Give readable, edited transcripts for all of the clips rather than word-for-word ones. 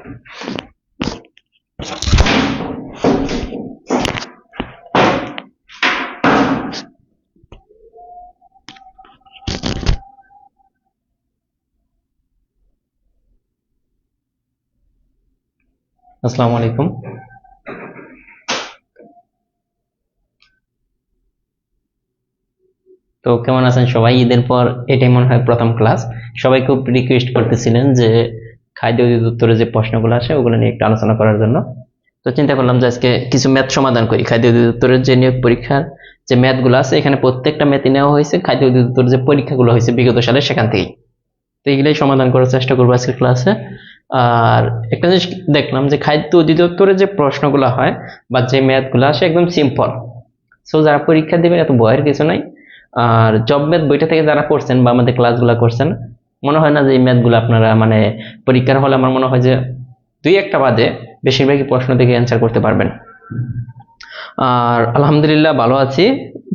আসসালামু আলাইকুম। তো কেমন আছেন সবাই? ঈদের পর এটাই মনে হয় প্রথম ক্লাস। সবাই খুব রিকোয়েস্ট করতেছিলেন যে খাদ্য অধিদপ্তরে যে প্রশ্নগুলো আসে ওগুলো নিয়ে একটু আলোচনা করার জন্য। তো চিন্তা করলাম যে আজকে কিছু ম্যাথ সমাধান করি। খাদ্য অধিদপ্তরের যে নিয়োগ পরীক্ষার যে ম্যাথগুলো আছে এখানে প্রত্যেকটা ম্যাথই নেওয়া হয়েছে খাদ্য অধিদপ্তরের যে পরীক্ষাগুলো হয়েছে বিগত সালে সেখান থেকেই। তো এগুলাই সমাধান করার চেষ্টা করবো আজকের ক্লাসে। আর একটা জিনিস দেখলাম যে খাদ্য অধিদপ্তরের যে প্রশ্নগুলো হয় বা যে ম্যাথগুলো আসে একদম সিম্পল। সো যারা পরীক্ষা দেবে এত ভয়ের কিছু নাই। আর জব ম্যাথ বইটা থেকে যারা করছেন বা আমাদের ক্লাসগুলো করছেন, মনে হয় না যে এই ম্যাথগুলো আপনারা মানে পরীক্ষার হলে আমার মনে হয় যে দুই একটা বাদে বেশিরভাগই প্রশ্ন থেকে অ্যান্সার করতে পারবেন। আর আলহামদুলিল্লাহ ভালো আছি।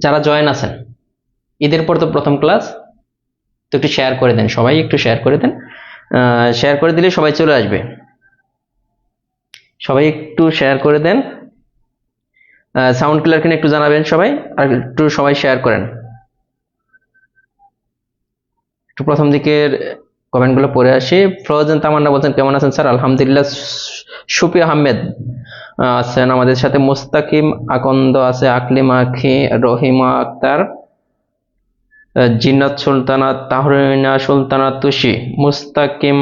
যারা জয়েন আছেন, ঈদের পর তো প্রথম ক্লাস, তো একটু শেয়ার করে দেন, সবাই একটু শেয়ার করে দেন। শেয়ার করে দিলে সবাই চলে আসবে। সবাই একটু শেয়ার করে দেন। সাউন্ড ক্লিয়ার কিনা একটু জানাবেন সবাই, আর একটু সবাই শেয়ার করেন। একটু প্রথম দিকের কমেন্টগুলো পড়ে আসি। ফ্রোজেন তামান্না বলছেন কেমন আছেন স্যার? আলহামদুলিল্লাহ। সুফি আহমেদ আছেন আমাদের সাথে, মুস্তাকিম আকন্দ আছে, আকলিম আখি, রহিমা আক্তার, জিন্নাত সুলতানা, তাহরিনা সুলতানা তুষি, মুস্তাকিম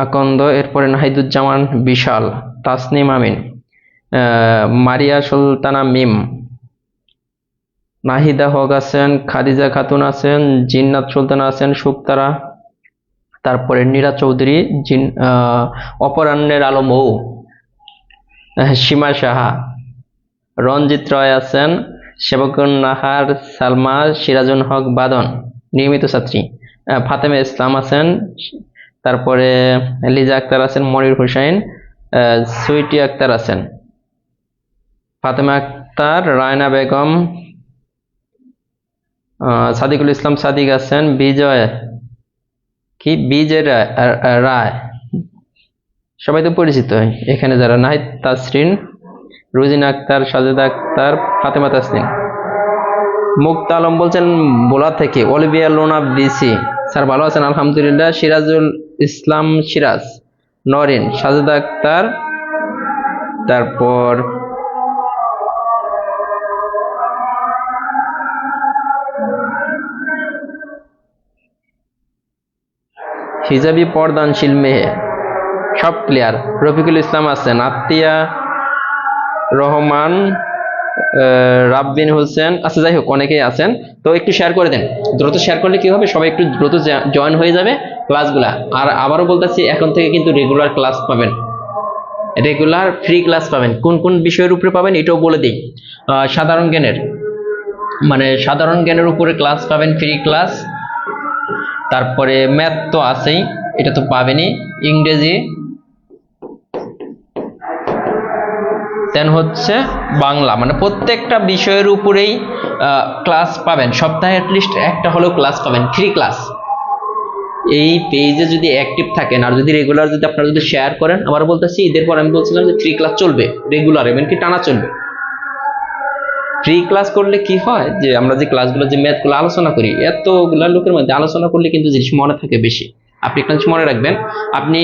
আকন্দ, এরপরে নাহিদুজ্জামান বিশাল, তাসনিম আমিন, মারিয়া সুলতানা মিম, নাহিদা হক আছেন, খাদিজা খাতুন আছেন, জিন্নাত সুলতানা আছেন, শুকতারা, তারপরে নীরা চৌধুরী, অপরাহ্নের আলো মৌ, সীমা সাহা, রঞ্জিত রয় আছেন, সেবকুন নাহার সালমা, সিরাজুল হক বাদন নিয়মিত ছাত্রী, ফাতেমা ইসলাম আছেন, তারপরে লিজা আক্তার আছেন, মনির হুসাইন, সুইটি আক্তার আছেন, ফাতেমা আক্তার, রায়না বেগম, সাদিকুল ইসলাম সাদিক আছেন, বিজয় রায়, সবাই তো পরিচিত এখানে যারা। নাহিদ তাসরিন, রুজিনা আক্তার, সাজেদা আক্তার, ফাতেমা তাসনিম। মুক্তা আলম বলছেন বোলা থেকে, অলিভিয়া লোনা বিসি, স্যার ভালো আছেন? আলহামদুলিল্লাহ। সিরাজুল ইসলাম সিরাজ, নরিন, সাজেদা আক্তার, তারপর হিজাবি পর্দানশীল মেয়ে, সব ক্লিয়ার। রফিকুল ইসলাম আছেন, আত্মিয়া রহমান, রাব্বিন হোসেন, আচ্ছা যাই হোক অনেকেই আছেন। তো একটু শেয়ার করে দেন, দ্রুত শেয়ার করলে কি হবে, সবাই একটু দ্রুত জয়েন হয়ে যাবে ক্লাসগুলা। আর আবারও বলতেছি, এখন থেকে কিন্তু রেগুলার ক্লাস পাবেন, রেগুলার ফ্রি ক্লাস পাবেন। কোন কোন বিষয়ের উপরে পাবেন এটাও বলে দিই। সাধারণ জ্ঞানের সাধারণ জ্ঞানের উপরে ক্লাস পাবেন, ফ্রি ক্লাস। তারপরে ম্যাথ তো আছেই, এটা তো পাবেনই। ইংরেজি, দেন হচ্ছে বাংলা, প্রত্যেকটা বিষয়ের উপরেই ক্লাস পাবেন। সপ্তাহে অ্যাটলিস্ট একটা হলেও ক্লাস পাবেন, ফ্রি ক্লাস। এই পেজে যদি অ্যাক্টিভ থাকেন আর যদি রেগুলার যদি আপনারা যদি শেয়ার করেন, আবার বলতেছি ঈদের পর আমি বলছিলাম যে ফ্রি ক্লাস চলবে রেগুলার, এমনকি টানা চলবে। ফ্রি ক্লাস করলে কি হয় যে আমরা যে ক্লাসগুলো যে ম্যাথগুলো আলোচনা করি, এতগুলা লোকের মধ্যে আলোচনা করলে কিন্তু জিনিস মনে থাকে বেশি। আপনি একটা জিনিস মনে রাখবেন, আপনি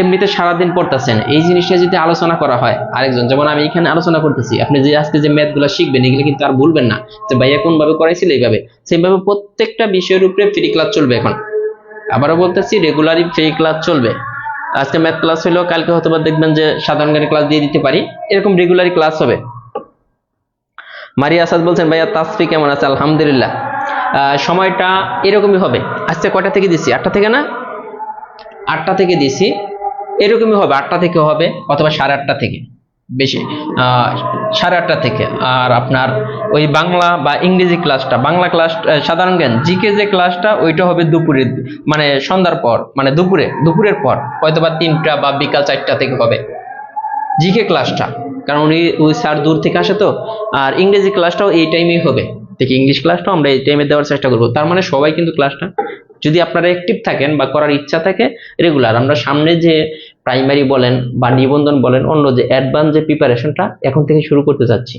এমনিতে সারাদিন পড়তেছেন, এই জিনিসটা যদি আলোচনা করা হয় আরেকজন, যেমন আমি এখানে আলোচনা করতেছি, আপনি যে আজকে যে ম্যাথগুলো শিখবেন এগুলো কিন্তু আর ভুলবেন না যে ভাইয়া কোন ভাবে করাইছিল এইভাবে। সেইভাবে প্রত্যেকটা বিষয়ের উপরে ফ্রি ক্লাস চলবে এখন। আবারও বলতেছি, রেগুলারই ফ্রি ক্লাস চলবে। আজকে ম্যাথ ক্লাস হলো, কালকে হয়তো দেখবেন যে সাধারণ জ্ঞানের ক্লাস দিয়ে দিতে পারি, এরকম রেগুলারই ক্লাস হবে। মারিয়া আসাদ বলছেন ভাইয়া তাসফি কেমন আছে? আলহামদুলিল্লাহ। সময়টা এরকমই হবে। আজকে কয়টা থেকে দিছি? 8টা থেকে না? 8টা থেকে দিছি, এরকমই হবে। 8টা থেকে হবে অথবা 8:30 থেকে, বেশি 8:30 থেকে। আর আপনার ওই বাংলা বা ইংরেজি ক্লাসটা, বাংলা ক্লাস, সাধারণ জ্ঞান, জিকে যে ক্লাসটা ওইটা হবে দুপুরে, সন্ধ্যার পর, দুপুরের পর হয়তোবা 3টা বা বিকাল 4টা থেকে হবে জিকে ক্লাসটা, কারণ ওই স্যার দূর থেকে আসে তো। আর ইংরেজি ক্লাসটাও এই টাইমেই হবে, দেখি ইংলিশ ক্লাসটাও আমরা এই টাইমে দেওয়ার চেষ্টা করবো। তার সবাই কিন্তু ক্লাসটা যদি আপনারা অ্যাক্টিভ থাকেন বা করার ইচ্ছা থাকে রেগুলার, আমরা সামনে যে প্রাইমারি বলেন বা নিবন্ধন বলেন, অন্য যে অ্যাডভান্স যে প্রিপারেশনটা এখন থেকে শুরু করতে যাচ্ছি।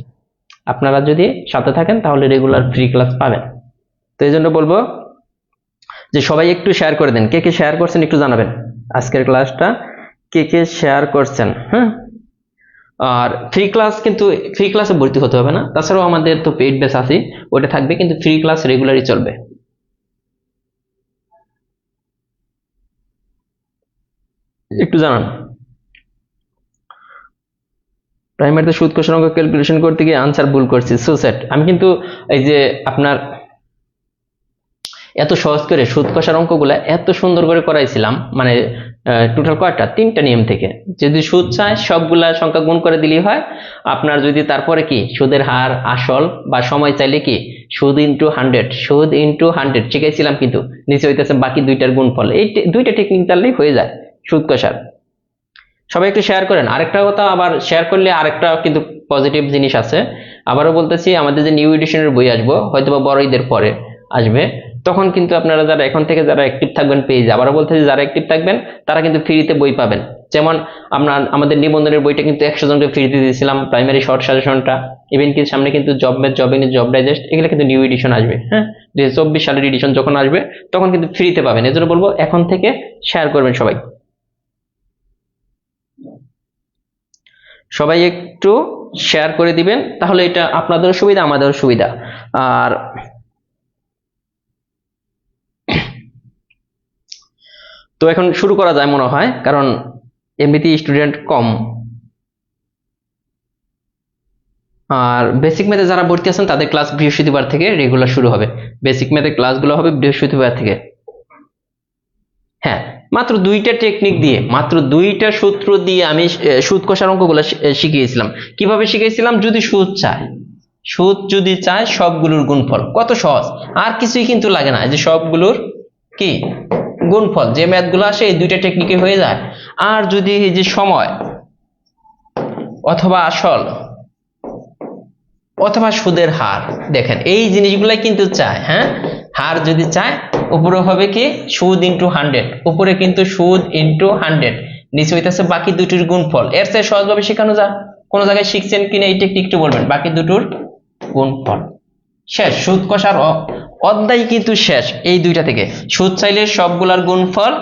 আপনারা যদি সাথে থাকেন তাহলে রেগুলার ফ্রি ক্লাস পাবেন। তো এই জন্য বলবো যে সবাই একটু শেয়ার করে দেন। কে কে শেয়ার করছেন একটু জানাবেন, আজকের ক্লাসটা কে কে শেয়ার করছেন। হ্যাঁ, আর ফ্রি ক্লাসে ভর্তি হতে হবে না, তাছাড়াও আমাদের তো পেইড বেস আছে, ওটা থাকবে, কিন্তু ফ্রি ক্লাস রেগুলারই চলবে। একটু জানান। প্রাইমারিতে সুদ কোষের অঙ্ক ক্যালকুলেশন করতে গিয়ে আনসার ভুল করছি, সুসেট। আমি কিন্তু এই যে আপনার এত সহজ করে সুদ কষার অঙ্কগুলা এত সুন্দর করে করাইছিলাম, মানে টোটাল কয়টা, 3টা নিয়ম থেকে। যদি সুদ চায় সবগুলা সংখ্যা গুণ করে দিলেই হয়। আপনার যদি তারপরে কি সুদের হার, আসল বা সময় চাইলে কি সুদ ইন্টু 100, সুদ ইন্টু 100 শিখাইছিলাম, কিন্তু নিচে হইতেছে বাকি দুইটার গুণফল। এই দুইটা টেকনিক জানলেই হয়ে যায় সুদ কষার। সবাই একটু শেয়ার করেন। আরেকটা কথা, আবার শেয়ার করলে আরেকটা কিন্তু পজিটিভ জিনিস আছে। আবারও বলতেছি, আমাদের যে নিউ এডিশনের বই আসবো হয়তো বা বড় ঈদের পরে আসবে, তখন কিন্তু আপনারা যারা এখন থেকে যারা অ্যাক্টিভ থাকবেন পেজে, আবারও বলতেছি যারা অ্যাক্টিভ থাকবেন তারা কিন্তু ফ্রিতে বই পাবেন। যেমন আমাদের নিবন্ধনের বইটা কিন্তু 100 জনকে ফ্রিতে দিয়েছিলাম, প্রাইমারি শর্ট সাজেশনটা, ইভেন কি সামনে কিন্তু job math, job English, job digest, এগুলো কিন্তু নিউ এডিশন আসবে। হ্যাঁ, 2024 সালের এডিশন যখন আসবে তখন কিন্তু ফ্রিতে পাবেন। এজন্য বলবো এখন থেকে শেয়ার করবেন সবাই। সবাই একটু শেয়ার করে দিবেন, তাহলে এটা আপনাদেরও সুবিধা আমাদেরও সুবিধা। আর তো এখন শুরু করা যায় মনে হয়, কারণ এমনিতেই স্টুডেন্ট কম। আর বেসিক ম্যাথে যারা ভর্তি আছেন তাদের ক্লাস বৃহস্পতিবার থেকে রেগুলার শুরু হবে। বেসিক ম্যাথের ক্লাসগুলো হবে বৃহস্পতিবার থেকে। হ্যাঁ, মাত্র 2টা টেকনিক দিয়ে, মাত্র 2টা সূত্র দিয়ে আমি সুদ কষার অঙ্কগুলো শিখিয়েছিলাম। কিভাবে শিখিয়েছিলাম? যদি সুদ চায়, সুদ যদি চায় সবগুলোর গুণফল, কত সহজ, আর কিছুই কিন্তু লাগে না। যে সবগুলোর কি গুণফল, যে ম্যাথগুলো আসে এই 2টা টেকনিকে হয়ে যায়। আর যদি এই যে সময় অথবা আসল অথবা সুদের হার, দেখেন এই জিনিসগুলাই কিন্তু চায়। হ্যাঁ, হার যদি চায় উপরে হবে কি সুদ ইন্টু 100, উপরে কিন্তু সুদ ইন্টু 100, নিচে হইতেছে বাকি দুটির গুণফল। এর চেয়ে সহজভাবে শেখানো যায়? কোন জায়গায় শিখছেন কিনা এই টেকনিকটা বলবেন। বাকি দুটোর গুণফল শেষ, সুদ কষার অধ্যায় কিন্তু শেষ এই 2টা থেকে। সুদ চাইলে সবগুলার গুণফল,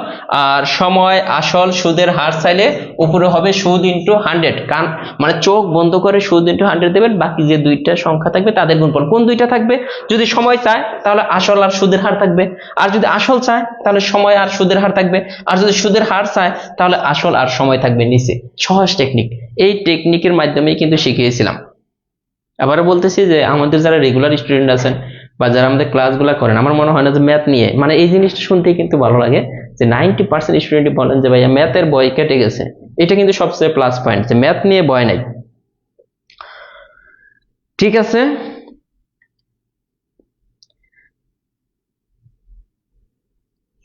আর সময়, আসল, সুদের হার চাইলে উপরে হবে সুদ ইন্টু 100। মানে চোখ বন্ধ করে সুদ ইন্টু 100 দেবেন, বাকি যে 2টা সংখ্যা থাকবে তাদের গুণফল। কোন 2টা থাকবে? যদি সময় চায় তাহলে আসল আর সুদের হার থাকবে, আর যদি আসল চায় তাহলে সময় আর সুদের হার থাকবে, আর যদি সুদের হার চায় তাহলে আসল আর সময় থাকবে নিচে। সহজ টেকনিক, এই টেকনিকের মাধ্যমেই কিন্তু শিখিয়েছিলাম। আবারও বলতেছি যে আমাদের যারা রেগুলার স্টুডেন্ট আছেন বা যারা আমাদের ক্লাসগুলো করেন, আমার মনে হয় না যে ম্যাথ নিয়ে, মানে এই জিনিসটা শুনতেই কিন্তু ভালো লাগে যে 90% স্টুডেন্টই বলেন যে ভাইয়া ম্যাথের ভয় কেটে গেছে। এটা কিন্তু সবচেয়ে প্লাস পয়েন্ট যে ম্যাথ নিয়ে ভয় নাই। ঠিক আছে,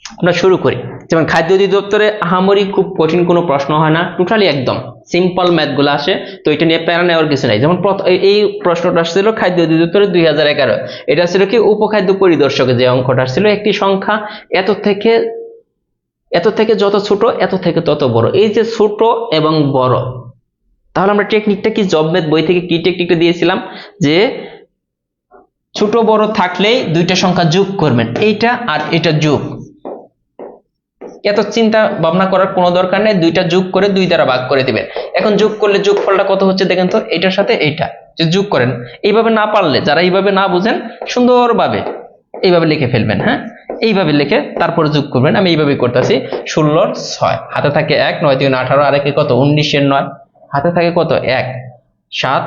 আমরা শুরু করি। যেমন খাদ্য অধিদপ্তরে আহামরি খুব কঠিন কোনো প্রশ্ন হয় না, টোটালি একদম সিম্পল ম্যাথগুলো আসে, তো এটা নিয়ে প্যারা নেওয়ার কিছু নাই। যেমন এই প্রশ্নটা আসছিল খাদ্য অধিদপ্তরে 2011, এটা ছিল কি উপখাদ্য পরিদর্শকে যে অঙ্কটা আসছিল, একটি সংখ্যা এত থেকে যত ছোট এত থেকে তত বড়, এই যে ছোট এবং বড়, তাহলে আমরা টেকনিকটা কি জব ম্যাথ বই থেকে কি টেকনিকটা দিয়েছিলাম যে ছোট বড় থাকলেই 2টা সংখ্যা যোগ করবেন, এইটা আর এটা যোগ। এত চিন্তা ভাবনা করার কোনো দরকার নেই, 2টা যোগ করে 2 দ্বারা ভাগ করে দিবেন। এখন যোগ করলে যোগফলটা কত হচ্ছে দেখেন তো, এটার সাথে এইটা যদি যোগ করেন, এইভাবে না পারলে যারা এইভাবে না বুঝেন সুন্দরভাবে এইভাবে লিখে ফেলবেন। হ্যাঁ, এইভাবে লিখে তারপরে যোগ করবেন। আমি এইভাবে করতেছি, 16 6, হাতে থাকে 1, 9 2 18, আর একে কত 19 এর 9, হাতে থাকে কত 1 7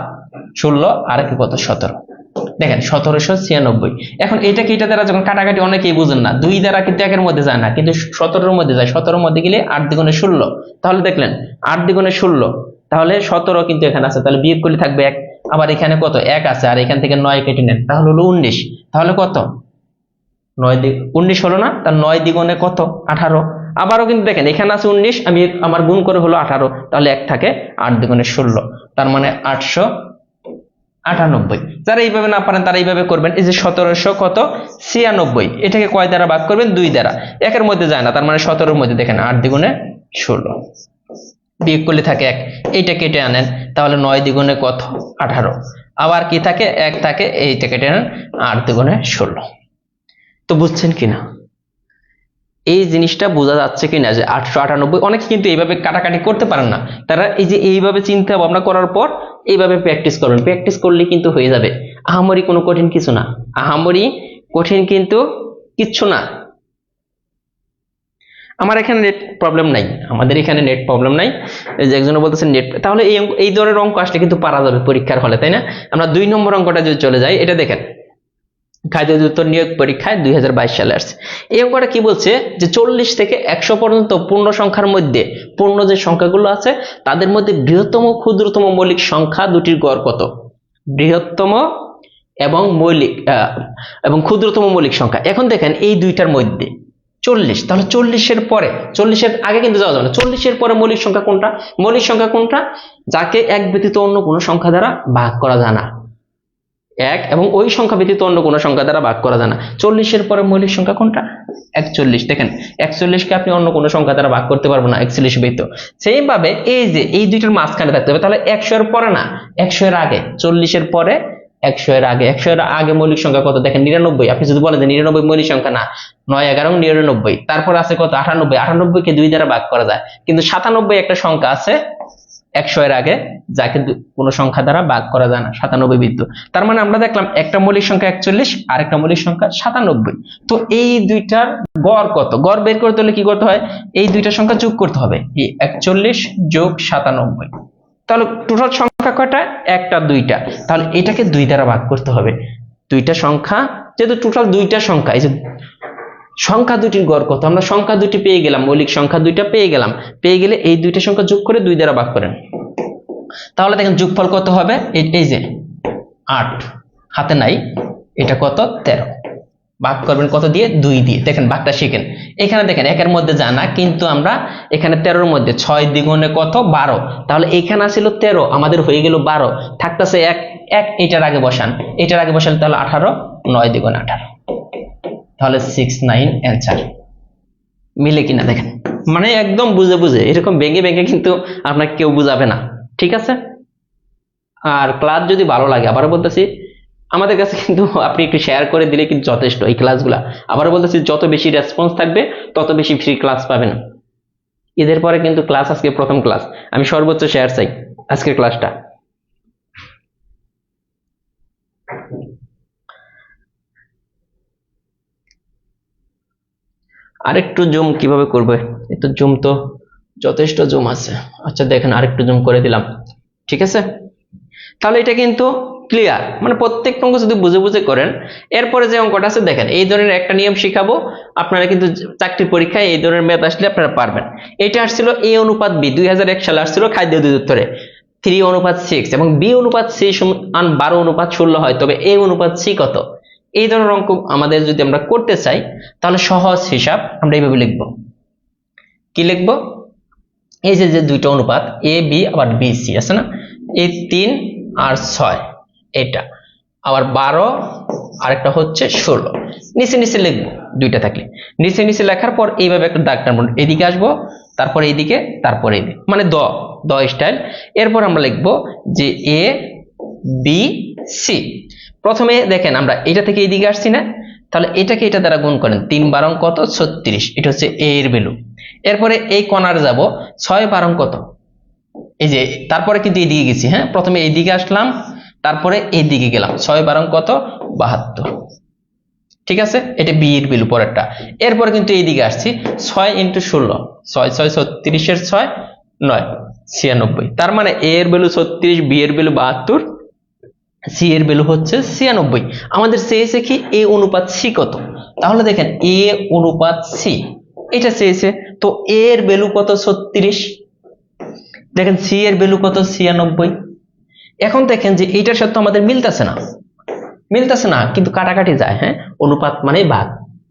16, আর একে কত 17। দেখেন 1796। এখন এটাকে এটা দ্বারা যখন কাটাকাটি অনেকেই বুঝেন না, 2 দ্বারা কিন্তু 1-এর মধ্যে যায় না, কিন্তু 17-এর মধ্যে যায়। 17-এর মধ্যে গেলে 8 দ্বিগুণে 16, তাহলে দেখলেন 8 দ্বিগুণে 16, তাহলে 17 কিন্তু এখানে আছে, তাহলে বিয়োগ করলে থাকবে 1। আবার এখানে কত 1 আছে, আর এখান থেকে 9 কেটে নেন, তাহলে হলো 19। তাহলে কত 19 হলো না, তার 9 দ্বিগুণে কত 18। আবারও কিন্তু দেখেন এখানে আছে 19, আমি আমার গুণ করে হলো 18, তাহলে 1 থাকে, 8 দ্বিগুণে 16, তার মানে 898। যারা এইভাবে না পারেন তারা এইভাবে করবেন। এই যে 1796, এটাকে কয় দ্বারা ভাগ করবেন? 2 দ্বারা। 1-এর মধ্যে যায় না, তার মানে 17-এর মধ্যে দেখেন 8 দ্বিগুণে 16। বিয়োগ করলে থাকে 1, এইটা কেটে আনেন, তাহলে 9 দ্বিগুণে কত 18, আবার কি থাকে 1 থাকে, এইটা কেটে আনেন 8 দ্বিগুণে 16। তো বুঝছেন কিনা এই জিনিসটা বোঝা যাচ্ছে কিনা যে 898? অনেকে কিন্তু এইভাবে কাটাকাটি করতে পারেন না, তারা এই যে এইভাবে চিন্তা ভাবনা করার পর এইভাবে প্র্যাকটিস করবেন, প্র্যাকটিস করলে কিন্তু হয়ে যাবে। আহামরি কোনো কঠিন কিছু না, আহামরি কঠিন কিন্তু কিচ্ছু না। আমার এখানে নেট প্রবলেম নাই, আমাদের এখানে নেট প্রবলেম নাই। এই যে একজন বলতেছেন নেট, তাহলে এই ধরনের অঙ্ক আসলে কিন্তু পারা যাবে পরীক্ষার হলে, তাই না? আমরা 2 নম্বর অঙ্কটা যদি চলে যাই, এটা দেখেন খাদ্য অধিদপ্তর নিয়োগ পরীক্ষায় 2022 সালে আসছে। এই অঙ্কটা কি বলছে যে 40 থেকে 100 পর্যন্ত পূর্ণ সংখ্যার মধ্যে পূর্ণ যে সংখ্যাগুলো আছে তাদের মধ্যে বৃহত্তম ক্ষুদ্রতম মৌলিক সংখ্যা দুটির গড় কত? বৃহত্তম এবং মৌলিক এবং ক্ষুদ্রতম মৌলিক সংখ্যা। এখন দেখেন এই দুইটার মধ্যে 40, তাহলে 40-এর পরে, 40-এর আগে কিন্তু যাওয়া যাবে না, 40-এর পরে মৌলিক সংখ্যা কোনটা? মৌলিক সংখ্যা কোনটা? যাকে এক ব্যতীত অন্য কোনো সংখ্যা দ্বারা ভাগ করা যায় না, এক এবং ওই সংখ্যা ব্যতীত অন্য কোনো সংখ্যা দ্বারা ভাগ করা যায় না। 40-এর পরে মৌলিক সংখ্যা কোনটা? 41। দেখেন 41-কে আপনি অন্য কোনো সংখ্যা দ্বারা ভাগ করতে পারবেন না 41 ব্যতীত। সেইম ভাবে এই যে এই দুইটার মাঝখানে থাকতে হবে, তাহলে 100-এর পরে না, 100-এর আগে, 40-এর পরে 100-এর আগে। 100-এর আগে মৌলিক সংখ্যা কত? দেখেন 99। আপনি যদি বলেন যে 99 মৌলিক সংখ্যা না, 9, 11, 99। তারপর আছে কত? 98। 98-কে 2 দ্বারা ভাগ করা যায়, কিন্তু 97 একটা সংখ্যা আছে 100-এর আগে যাকে কোনো সংখ্যা দ্বারা ভাগ করা যায় না, 97 ব্যতীত। তার মানে আমরা দেখলাম একটা মৌলিক সংখ্যা 41 আর একটা মৌলিক সংখ্যা 97। তো এই দুইটার গড় কত? গড় বের করতে হলে কি করতে হয়? এই দুইটা সংখ্যা যোগ করতে হবে, 41 যোগ 97। তাহলে টোটাল সংখ্যা কয়টা? একটা, দুইটা। তাহলে এটাকে 2 দ্বারা ভাগ করতে হবে। দুইটা সংখ্যা, যেহেতু টোটাল দুইটা সংখ্যা, এই যে সংখ্যা দুটির গড় কত? আমরা সংখ্যা দুটি পেয়ে গেলাম, মৌলিক সংখ্যা দুইটা পেয়ে গেলাম। পেয়ে গেলে এই দুইটা সংখ্যা যোগ করে 2 দ্বারা ভাগ করেন, তাহলে দেখেন যোগফল কত হবে? এই যে 8 হাতে নাই, এটা কত? 13। ভাগ করবেন কত দিয়ে? 2 দিয়ে। দেখেন ভাগটা শিখেন। এখানে দেখেন 1-এর মধ্যে জানা, কিন্তু আমরা এখানে 13-এর মধ্যে 6 দ্বিগুণে কত? 12। তাহলে এখানে ছিল 13, আমাদের হয়ে গেল 12, থাকতেছে 1, এটার আগে বসান, এটার আগে বসালে তাহলে 18, 9 দ্বিগুণে 18, তাহলে 69 অ্যান্সার। মিলে কিনা দেখেন, মানে একদম বুঝে বুঝে, এরকম ভেঙে ভেঙে কিন্তু আপনাকে কেউ বুঝাবে না, ঠিক আছে? আর ক্লাস যদি ভালো লাগে, আবারও বলতেছি, আমাদের কাছে কিন্তু আপনি একটু শেয়ার করে দিলে কিন্তু যথেষ্ট এই ক্লাসগুলা। আবারও বলতেছি, যত বেশি রেসপন্স থাকবে তত বেশি ফ্রি ক্লাস পাবেন। ঈদের পরে কিন্তু ক্লাস, আজকে প্রথম ক্লাস, আমি সর্বোচ্চ শেয়ার চাই আজকের ক্লাসটা। আরেকটু জুম কিভাবে করবে? একটু জুম তো যথেষ্ট জুম আছে। আচ্ছা দেখেন আরেকটু জুম করে দিলাম, ঠিক আছে? তাহলে এটা কিন্তু ক্লিয়ার, মানে প্রত্যেকটা অঙ্ক যদি বুঝে বুঝে করেন। এরপরে যে অঙ্কটা আছে দেখেন, এই ধরনের একটা নিয়ম শিখাবো, আপনারা কিন্তু চাকরির পরীক্ষায় এই ধরনের ম্যাথ আসলে আপনারা পারবেন। এটা আসছিল A অনুপাত B, 2001 সালে আসছিল খাদ্য অধিদপ্তরে 3:6, এবং B অনুপাত C 12:16 হয়, তবে A অনুপাত C কত? এই ধরনের অঙ্ক আমাদের যদি আমরা করতে চাই, তাহলে সহজ হিসাব আমরা এইভাবে লিখবো। কি লিখবো? এই যে যে দুইটা অনুপাত A B আবার B C আছে না, এই 3 আর 6, এটা আবার 12 আর একটা হচ্ছে 16, নিচে নিচে লিখবো দুইটা থাকলে। নিচে নিচে লেখার পর এইভাবে একটা দাগ টানবো, এদিকে আসবো, তারপর এইদিকে, তারপর এইদিকে, মানে দ স্টাইল। এরপর আমরা লিখবো যে A B C। প্রথমে দেখেন আমরা এটা থেকে এইদিকে আসছি না, তাহলে এটাকে এটা দ্বারা গুণ করেন, 3 বারং কত? 36, এটা হচ্ছে A এর ভ্যালু। এরপরে এই কণার যাব, 6 বারং কত? এই যে তারপরে কিন্তু এইদিকে গেছি, হ্যাঁ, প্রথমে এইদিকে আসলাম, তারপরে এইদিকে গেলাম, 6 বারং কত? 72, ঠিক আছে? এটা বি এর ভ্যালু পরেরটা। এরপরে কিন্তু এইদিকে আসছি, 6 × 16, 6 6 36 এর 6 9 96, তার মানে A এর ভ্যালু 36, B এর ভ্যালু 72, C এর ভ্যালু হচ্ছে 96। আমাদের চেয়েছে কি A অনুপাত C কত? তাহলে দেখেন A অনুপাত C এটা চেয়েছে, তো A এর ভ্যালু কত? 36। দেখেন C এর ভ্যালু কত? 96। এখন দেখেন যে এইটার সাথে আমাদের মিলতেছে না, কিন্তু কাটাকাটি যায়, হ্যাঁ, অনুপাত মানে ভাগ,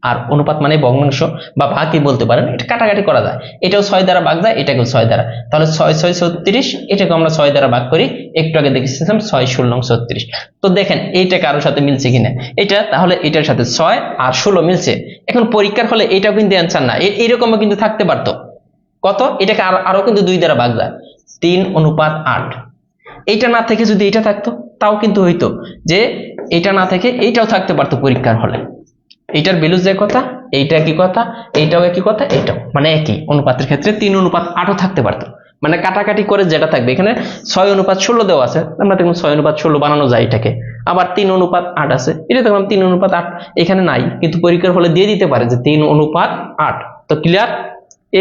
আর অনুপাত মানে ভগ্নাংশ বা ভাগই বলতে পারেন, এটা কাটাকাটি করা যায়। এটাও 6 দ্বারা ভাগ যায়, এটাকেও 6 দ্বারা, তাহলে 6 6 36, এটাকে আমরা 6 দ্বারা ভাগ করি, একটু আগে দেখেছিলাম 6 16 36। তো দেখেন এইটা কারোর সাথে মিলছে কিনা, এটা তাহলে এটার সাথে 6 আর 16 মিলছে। এখন পরীক্ষার হলে এটাও কিন্তু অ্যান্সার না, এরকমও কিন্তু থাকতে পারতো, কত, এটাকে আরো কিন্তু 2 দ্বারা ভাগ যায়, 3:8। এইটা না থেকে যদি এটা থাকতো তাও কিন্তু হইতো, যে এটা না থেকে এইটাও থাকতে পারতো পরীক্ষার হলে। এইটার ভ্যালু যে কথা, এইটা একই কথা, এইটাও একই কথা, এইটাও মানে একই অনুপাতের ক্ষেত্রে 3:8ও থাকতে পারতো। মানে কাটাকাটি করে যেটা থাকবে, এখানে 6:16 দেওয়া আছে, আমরা দেখুন 6:16 বানানো যায় এটাকে। আবার 3:8 আছে, এটা দেখলাম 3:8, এখানে নাই কিন্তু পরীক্ষার হলে দিয়ে দিতে পারে যে 3:8। তো ক্লিয়ার?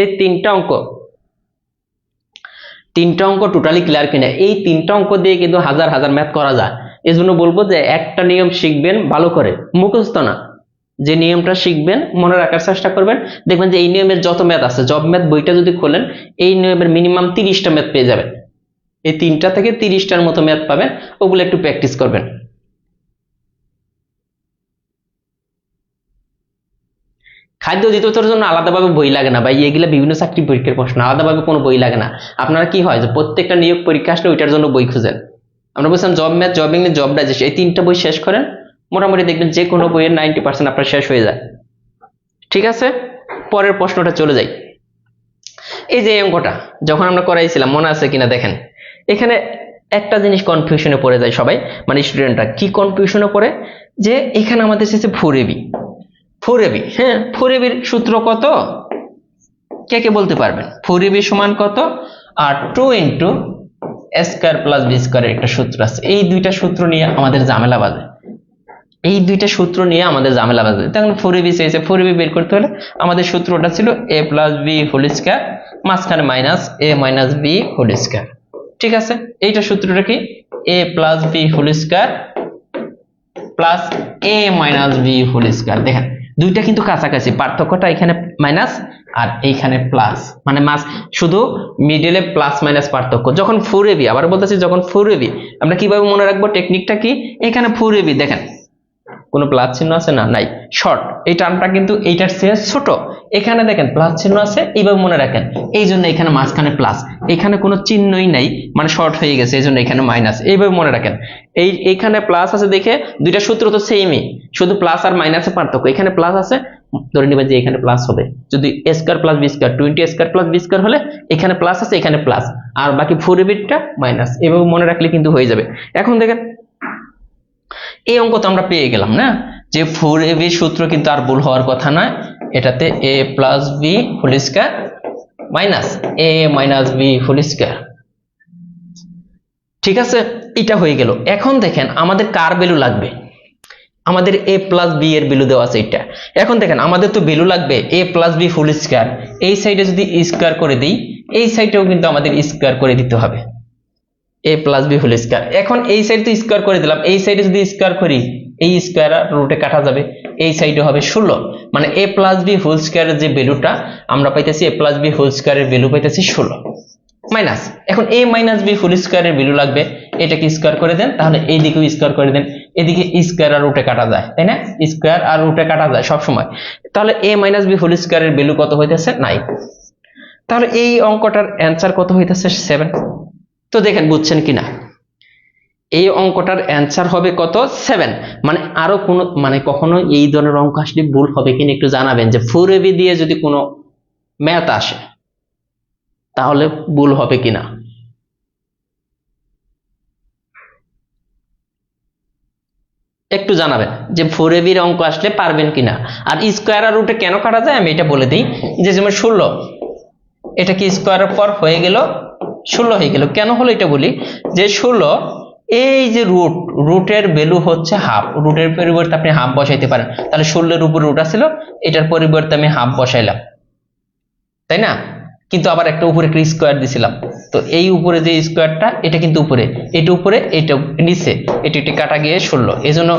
এই তিনটা অঙ্ক টোটালি ক্লিয়ার কিনা? এই 3টা অঙ্ক দিয়ে কিন্তু হাজার হাজার ম্যাথ করা যায়। এই জন্য বলবো যে একটা নিয়ম শিখবেন ভালো করে, মুখস্থ না, যে নিয়মটা শিখবেন মনে রাখার চেষ্টা করবেন, দেখবেন যে এই নিয়মের যত ম্যাথ আছে, জব ম্যাথ বইটা যদি খোলেন এই নিয়মের মিনিমাম 30টা ম্যাথ পেয়ে যাবেন। এই 3টা থেকে 30টার মতো ম্যাথ পাবেন, ওগুলো একটু প্র্যাকটিস করবেন। খাদ্য অধিদপ্তরের জন্য আলাদাভাবে বই লাগে না ভাই, এগুলা বিভিন্ন চাকরি পরীক্ষার প্রশ্ন, আলাদাভাবে কোনো বই লাগে না। আপনারা কি হয় যে প্রত্যেকটা নিয়োগ পরীক্ষা আসলে ওইটার জন্য বই খুঁজেন। আমরা বলছিলাম job math, job English, job digest, এই 3টা বই শেষ করেন, মোটামুটি দেখবেন যে কোনো বইয়ের 90% আপনার শেষ হয়ে যায়। ঠিক আছে, পরের প্রশ্নটা চলে যাই। এই যে অঙ্কটা যখন আমরা করাইছিলাম মনে আছে কিনা দেখেন, এখানে একটা জিনিস কনফিউশনে পড়ে যায় সবাই, মানে স্টুডেন্টরা কি কনফিউশনে পড়ে, যে এখানে আমাদের এসেছে 4ab। 4ab, হ্যাঁ 4ab সূত্র কত, কে কে বলতে পারবেন? 4ab সমান কত? আর 2 × a² + b² একটা সূত্র আছে, এই দুইটা সূত্র নিয়ে আমাদের ঝামেলা বাজে। তখন 4ab চেয়েছে, 4ab বের করতে হলে আমাদের সূত্রটা ছিল a + b² মাঝখানে -a - b²। ঠিক আছে, এইটা সূত্রটা কি? a + b² + a - b²। দেখেন দুইটা কিন্তু কাছাকাছি, পার্থক্যটা এখানে মাইনাস আর এইখানে প্লাস, মানে শুধু মিডলে প্লাস মাইনাস পার্থক্য। যখন 4ab, আবার বলতেছি যখন 4ab, আমরা কিভাবে মনে রাখবো, টেকনিকটা কি? এখানে 4ab দেখেন কোনো প্লাস চিহ্ন আছে না, নাই, শর্ট, এই টার্মটা কিন্তু এইটার চেয়ে ছোট, এখানে দেখেন প্লাস চিহ্ন আছে, এইভাবে মনে রাখেন, এই জন্য এখানে মাঝখানে প্লাস, এখানে কোনো চিহ্নই নাই, মানে শর্ট হয়ে গেছে, এই জন্য এখানে মাইনাস, এইভাবে মনে রাখেন। এইখানে প্লাস আছে দেখে দুইটা সূত্র তো সেমই, শুধু প্লাস আর মাইনাসের পার্থক্য, এখানে প্লাস আছে, ধরে নেবেন যে এখানে প্লাস হবে, যদি a² + b² 20a² + b² হলে এখানে প্লাস আছে, এখানে প্লাস, আর বাকি 4ab-টা মাইনাস, এভাবে মনে রাখলে কিন্তু হয়ে যাবে। এখন দেখেন এই অঙ্ক তো আমরা পেয়ে গেলাম না, যে 4ab সূত্র কিন্তু আর ভুল হওয়ার কথা না, এটাতে a + b² - a - b²। ঠিক আছে, এটা হয়ে গেল। এখন দেখেন আমাদের কার ভ্যালু লাগবে, আমাদের a + b এর ভ্যালু দেওয়া আছে এটা। এখন দেখেন আমাদের তো ভ্যালু লাগবে a + b², এই সাইডে যদি স্কয়ার করে দিই, এই সাইডেও কিন্তু আমাদের স্কয়ার করে দিতে হবে a + b²। এখন এই সাইড তো স্কয়ার করে দিলাম, এই সাইডে যদি স্কয়ার করি এই স্কয়ার আর রুটে কাটা যাবে, এই সাইডে হবে 16, মানে a + b² এর যে ভ্যালুটা আমরা পাইতেছি, a + b² এর ভ্যালু পাইতেছি 16 মাইনাস, এখন a - b² এর ভ্যালু লাগবে, এটাকে স্কয়ার করে দেন, তাহলে এই দিকেও স্কয়ার করে দেন, এদিকে স্কয়ার আর রুটে কাটা যায়, তাই না? স্কয়ার আর রুটে কাটা যায় সব সময়, তাহলে a - b² এর ভ্যালু কত হইতেছে? 9। তাহলে এই অঙ্কটার অ্যানসার কত হইতেছে? 7। তো দেখেন বুঝছেন কিনা, এই অঙ্কটার অ্যানসার হবে কত? 7। মানে আরো কোনো, মানে কখনো এই ধরনের অঙ্ক আসলে ভুল হবে কিনা একটু জানাবেন, যে 4ab দিয়ে যদি কোনো ম্যাথ আসে তাহলে ভুল হবে কিনা। একটু জানাবেন যে 4ab এর অঙ্ক আসলে পারবেন কিনা। আর স্কয়ার আর রুটে কেন কাটা যায় আমি এটা বলে দিই, যে যেমন 16, এটা কি স্কয়ারের পর হয়ে গেল 16 হয়ে গেল, কেন হলো এটা বলি, যে 16, এই যে রুটের ভ্যালু হচ্ছে হাফ, রুটের পরিবর্তে আপনি হাফ বসাইতে পারেন, তাহলে 16 এর উপরে রুট আছিল, এটার পরিবর্তে আমি হাফ বসাইলাম, তাই না? কিন্তু আবার একটা উপরে একটা স্কয়ার দিছিলাম, তো এই উপরে যে স্কয়ারটা এটা কিন্তু উপরে, এটা উপরে, এটা নিচে, এটি কাটা গিয়ে 16, এই জন্য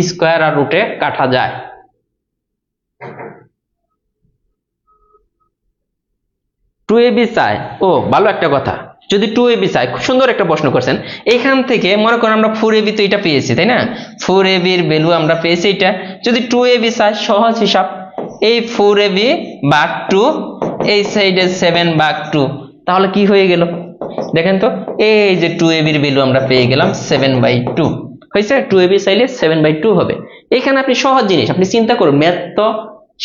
স্কয়ার আর রুটে কাটা যায়। টু এ বি চাই, ও ভালো একটা কথা, যদি 2ab চাই, খুব সুন্দর একটা প্রশ্ন করছেন। এইখান থেকে মনে করেন আমরা 4ab তো এটা পেয়েছি, তাই না? 4ab এর ভ্যালু আমরা পেয়েছি এটা, যদি 2ab চাই, সহজ হিসাব, এই 4ab ভাগ 2, এই সাইডে 7/2, তাহলে কি হয়ে গেল দেখেন তো, এই যে 2ab এর ভ্যালু আমরা পেয়ে গেলাম 7/2 হয়েছে। 2ab চাইলে 7/2 হবে। এখানে আপনি সহজ জিনিস, আপনি চিন্তা করুন, ম্যাথ তো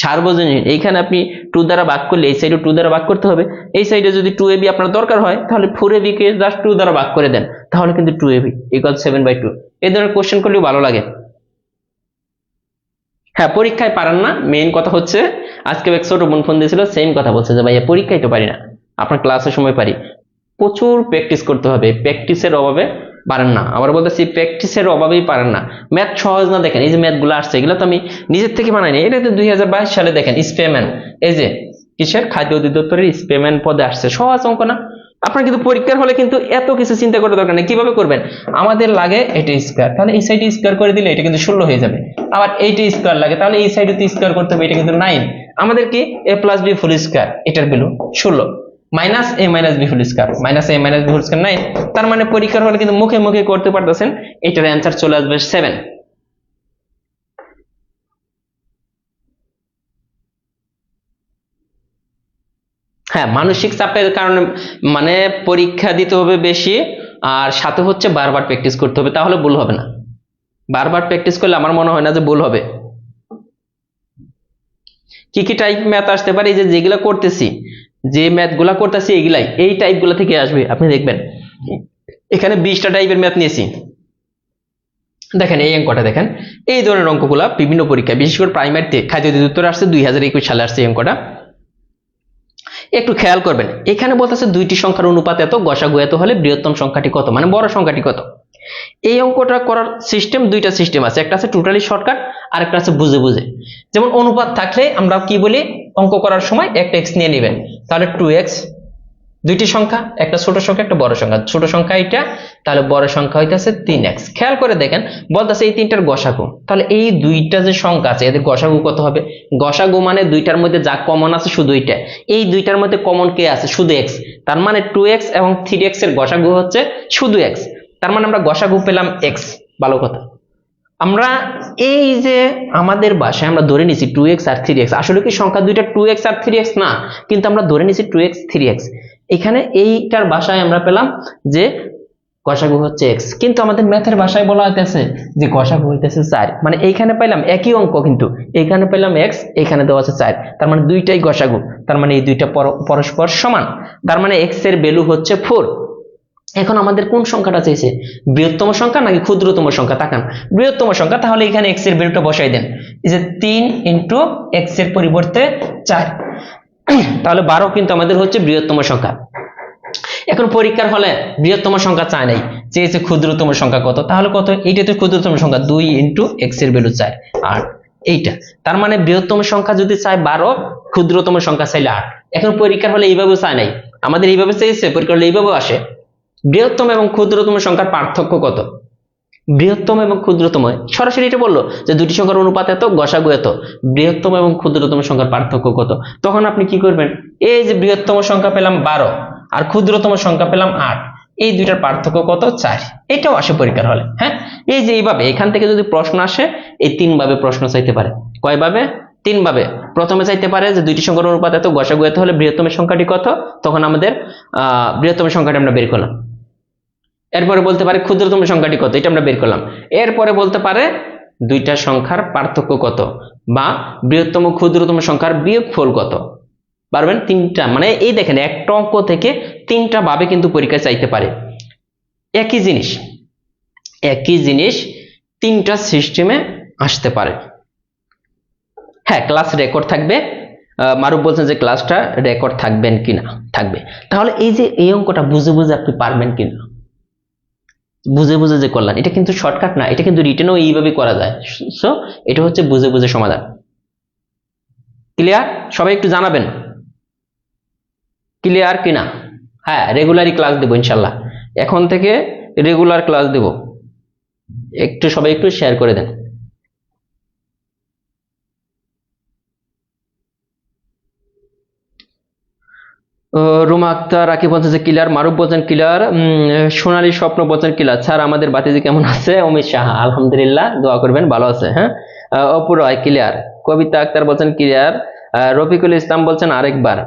সার্বজনীন। এইখানে আপনি 2 দ্বারা ভাগ করলে এই সাইডে 2 দ্বারা ভাগ করতে হবে, এই সাইডে যদি 2ab আপনার দরকার হয় তাহলে 4ab কে জাস্ট 2 দ্বারা ভাগ করে দেন, তাহলে কিন্তু 2ab = 7/2। এই ধরনের কোশ্চেন করলেও ভালো লাগে। হ্যাঁ, পরীক্ষায় পারেন না, মেইন কথা হচ্ছে আজকে এক ছোট বোন ফোন দিয়েছিল, সেম কথা বলছে যে ভাইয়া পরীক্ষায় তো পারি না, আপনার ক্লাসের সময় পারি। প্রচুর প্র্যাকটিস করতে হবে, প্র্যাকটিসের অভাবে পারেন না। আবার বলতেছি প্র্যাকটিসের অভাবেই পারেন না। ম্যাথ সহজ না, দেখেন এই যে ম্যাথগুলো আসছে এগুলো তো আমি নিজের থেকে বানাইনি, এটা তো 2022 সালে দেখেন স্পেম্যান, এই যে কিসের খাদ্য অধিদপ্তরের স্পেম্যান পদে আসছে, সহজ অঙ্ক না। আপনার কিন্তু পরীক্ষার হলে কিন্তু এত কিছু চিন্তা করার দরকার নেই। কিভাবে করবেন, আমাদের লাগে এটা স্কয়ার, তাহলে এই সাইডে স্কয়ার করে দিলে এটা কিন্তু 16 হয়ে যাবে। আবার এইটা স্কয়ার লাগে, তাহলে এই সাইডে স্কয়ার করতে হবে, এটা কিন্তু 9। আমাদের কি a + b হোল স্কয়ার, এটার value 16, minus a - b whole square, minus a - b whole square 9। তার মানে পরীক্ষার হলে কিন্তু মুখে মুখে করতে পারতেছেন, এটার অ্যান্সার চলে আসবে 7। হ্যাঁ, মানসিক চাপের কারণে মানে পরীক্ষা দিতে হবে বেশি, আর সাথে হচ্ছে বারবার প্র্যাকটিস করতে হবে, তাহলে ভুল হবে না। বারবার প্র্যাকটিস করলে আমার মনে হয় না যে ভুল হবে। কি কি টাইপ ম্যাথ আসতে পারে, এই যে যেগুলা করতেছি, যে ম্যাথগুলা করতেছি এগুলাই এই টাইপগুলো থেকে আসবে, আপনি দেখবেন এখানে 20টা টাইপের ম্যাথ নিয়েছি। দেখেন এই অঙ্কটা দেখেন, এই ধরনের অঙ্কগুলা বিভিন্ন পরীক্ষায় বিশেষ করে প্রাইমারিতে খাদ্য অধিদপ্তরে আসছে, 2021 সালে আসছে এই অঙ্কটা। একটু খেয়াল করবেন, এখানে বলতেছে দুইটি সংখ্যার অনুপাত এত, গসাগু এত হলে বৃহত্তম সংখ্যাটি কত, মানে বড় সংখ্যাটি কত। এই অঙ্কটা করার সিস্টেম, দুইটা সিস্টেম আছে, একটা আছে টোটালি শর্টকাট আর একটা আছে বুঝে বুঝে। যেমন অনুপাত থাকলে আমরা কি বলি, অঙ্ক করার সময় একটা এক্স নিয়ে নেবেন, তাহলে 2x, দুইটি সংখ্যা, একটা ছোট সংখ্যা একটা বড় সংখ্যা, ছোট সংখ্যা এটা, তাহলে বড় সংখ্যা হইতেছে 3x। খেয়াল করে দেখেন বলতেছে এই তিনটার গসাগু, তাহলে এই দুইটা যে সংখ্যা আছে এদের গসাগু কত হবে। গসাগু মানে দুইটার মধ্যে যা কমন আছে শুধু এইটা, এই দুইটার মধ্যে কমন কে আছে, শুধু x। তার মানে 2x এবং 3x এর গসাগু হচ্ছে শুধু x। তার মানে আমরা গসাগু পেলাম x। ভালো কথা, আমরা এই যে আমাদের ভাষায় আমরা ধরে নিছি 2x আর 3x, আসলে কি সংখ্যা দুইটা 2x আর 3x না, কিন্তু আমরা ধরে নিছি 2x 3x। এখানে এইটার ভাষায় আমরা পেলাম যে গসাগু হচ্ছে x, কিন্তু আমাদের ম্যাথের ভাষায় বলা হইতেছে যে গসাগু হইতেছে 4। মানে এইখানে পাইলাম একই অঙ্ক, কিন্তু এইখানে পেলাম x, এখানে দেওয়া আছে 4, তার মানে দুইটাই গসাগু, তার মানে এই দুইটা পরস্পর সমান, তার মানে x এর ভ্যালু হচ্ছে 4। এখন আমাদের কোন সংখ্যাটা চাইছে, বৃহত্তম সংখ্যা নাকি ক্ষুদ্রতম সংখ্যা, তাকান বৃহত্তম সংখ্যা, তাহলে এখানে x এর ভ্যালুটা বসাই দেন, এই যে 3 ইন্টু x এর পরিবর্তে 4, তাহলে 12 কিন্তু আমাদের হচ্ছে বৃহত্তম সংখ্যা। এখন পরীক্ষার হলে বৃহত্তম সংখ্যা চায় নাই, চেয়েছে ক্ষুদ্রতম সংখ্যা কত, তাহলে কত, এইটা তো ক্ষুদ্রতম সংখ্যা, 2 ইন্টু x এর ভ্যালু 4 8, এইটা। তার মানে বৃহত্তম সংখ্যা যদি চায় 12, ক্ষুদ্রতম সংখ্যা চাইলে 8। এখন পরীক্ষার হলে এইভাবে চায় নাই, আমাদের এইভাবে চেয়েছে, পরীক্ষার হলে এইভাবে আসে। বৃহত্তম এবং ক্ষুদ্রতম সংখ্যার পার্থক্য কত, বৃহত্তম এবং ক্ষুদ্রতম সরাসরি এটা বললো যে দুটি সংখ্যার অনুপাত এত, গসাগু এত, বৃহত্তম এবং ক্ষুদ্রতম সংখ্যার পার্থক্য কত। তখন আপনি কি করবেন, এই যে বৃহত্তম সংখ্যা পেলাম 12 আর ক্ষুদ্রতম সংখ্যা পেলাম 8, এই দুইটার পার্থক্য কত, 4। এটাও আসে পরীক্ষার হলে। হ্যাঁ, এই যে এইভাবে এখান থেকে যদি প্রশ্ন আসে, এই 3 ভাবে প্রশ্ন চাইতে পারে। কয় ভাবে, 3 ভাবে। প্রথমে চাইতে পারে যে দুইটি সংখ্যার অনুপাত এত, গসাগু এত হলে বৃহত্তম সংখ্যাটি কত, তখন আমাদের বৃহত্তম সংখ্যাটি আমরা বের করলাম। এরপরে বলতে পারে ক্ষুদ্রতম সংখ্যাটি কত, এটা আমরা বের করলাম। এরপরে বলতে পারে দুইটা সংখ্যার পার্থক্য কত, বা বৃহত্তম ক্ষুদ্রতম সংখ্যার বিয়োগফল কত। পারবেন 3টা, মানে এই দেখেন একটা অঙ্ক থেকে 3টা ভাবে কিন্তু পরীক্ষা চাইতে পারে। একই জিনিস, একই জিনিস 3টা সিস্টেমে আসতে পারে। হ্যাঁ, ক্লাস রেকর্ড থাকবে। মারুফ বলছেন যে ক্লাসটা রেকর্ড থাকবেন কিনা, থাকবে। তাহলে এই যে এই অঙ্কটা বুঝে বুঝে আপনি পারবেন কিনা, বুঝে বুঝে যে করলেন, এটা কিন্তু শর্টকাট না, এটা কিন্তু রিটেনও এইভাবে করা যায়। সো এটা হচ্ছে বুঝে বুঝে সমাধান। ক্লিয়ার, সবাই একটু জানাবেন ক্লিয়ার কিনা। হ্যাঁ, রেগুলারই ক্লাস দেবো ইনশাল্লাহ, এখন থেকে রেগুলার ক্লাস দেব, একটু সবাই একটু শেয়ার করে দেন। রুমা আক্তার রাকিব বলছে যে ক্লিয়ার, মারুফ বলছেন ক্লিয়ার, সোনালী স্বপ্ন বলছেন ক্লিয়ার। স্যার আমাদের বাতিজি কেমন আছে, অমিত সাহা আলহামদুলিল্লাহ, দোয়া করবেন ভালো আছে। হ্যাঁ, অপু রয় ক্লিয়ার, কবিতা আক্তার বলছেন ক্লিয়ার, রফিকুল ইসলাম বলছেন আরেকবার।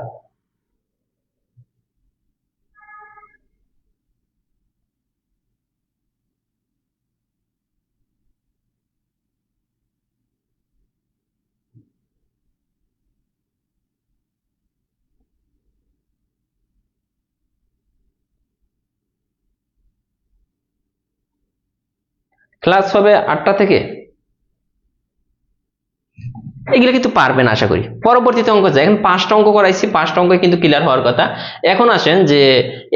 ক্লাস হবে 8টা থেকে। এগুলো কিন্তু পারবেন আশা করি। পরবর্তীতে অঙ্ক যায়, এখন 5টা অঙ্ক করাইছি, 5টা অঙ্ক কিন্তু ক্লিয়ার হওয়ার কথা। এখন আসেন যে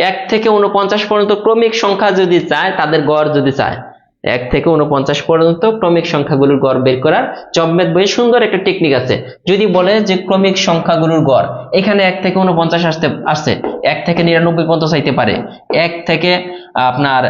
1 থেকে 49 পর্যন্ত ক্রমিক সংখ্যা যদি চায়, তাদের গড় যদি চায়, 1 থেকে 49 পর্যন্ত ক্রমিক সংখ্যাগুলোর গড় বের করার জবম্যাথ বইয়ে সুন্দর একটা টেকনিক আছে। যদি বলে যে ক্রমিক সংখ্যাগুলোর গড়, এখানে 1 থেকে 49 আসছে, 1 থেকে 99 পর্যন্ত চাইতে পারে, 1 থেকে আপনার